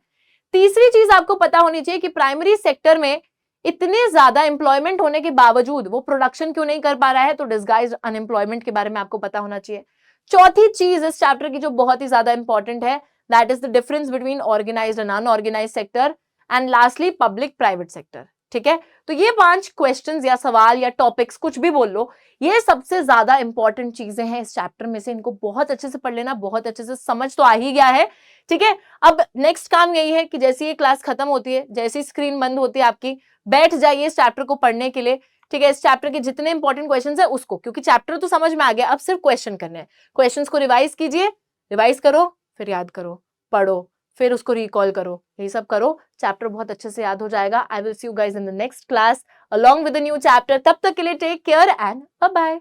तीसरी चीज आपको पता होनी चाहिए कि प्राइमरी सेक्टर में इतने ज्यादा एम्प्लॉयमेंट होने के बावजूद वो प्रोडक्शन क्यों नहीं कर पा रहा है, तो डिस्गाइज्ड अनएम्प्लॉयमेंट के बारे में आपको पता होना चाहिए। चौथी चीज इस चैप्टर की जो बहुत ही ज्यादा इंपॉर्टेंट है, that is the difference between organised and unorganised sector, and lastly public private sector. ठीक है, तो ये 5 क्वेश्चंस या सवाल या टॉपिक्स कुछ भी बोल लो, ये सबसे ज्यादा इंपॉर्टेंट चीजें हैं इस चैप्टर में से। इनको बहुत अच्छे से पढ़ लेना, बहुत अच्छे से समझ तो आ ही गया है। ठीक है, अब नेक्स्ट काम यही है कि जैसे ये क्लास खत्म होती है, जैसी स्क्रीन बंद होती है आपकी, बैठ जाइए इस चैप्टर को पढ़ने के लिए। ठीक है, इस चैप्टर के जितने इंपॉर्टेंट क्वेश्चंस है उसको, क्योंकि चैप्टर तो समझ में आ गया, अब सिर्फ क्वेश्चन करने हैं। क्वेश्चंस को रिवाइज कीजिए, रिवाइज करो, फिर याद करो, पढ़ो, फिर उसको रिकॉल करो, यही सब करो, चैप्टर बहुत अच्छे से याद हो जाएगा। I will see you guys in the next class along with the new chapter. तब तक के लिए take care and bye bye.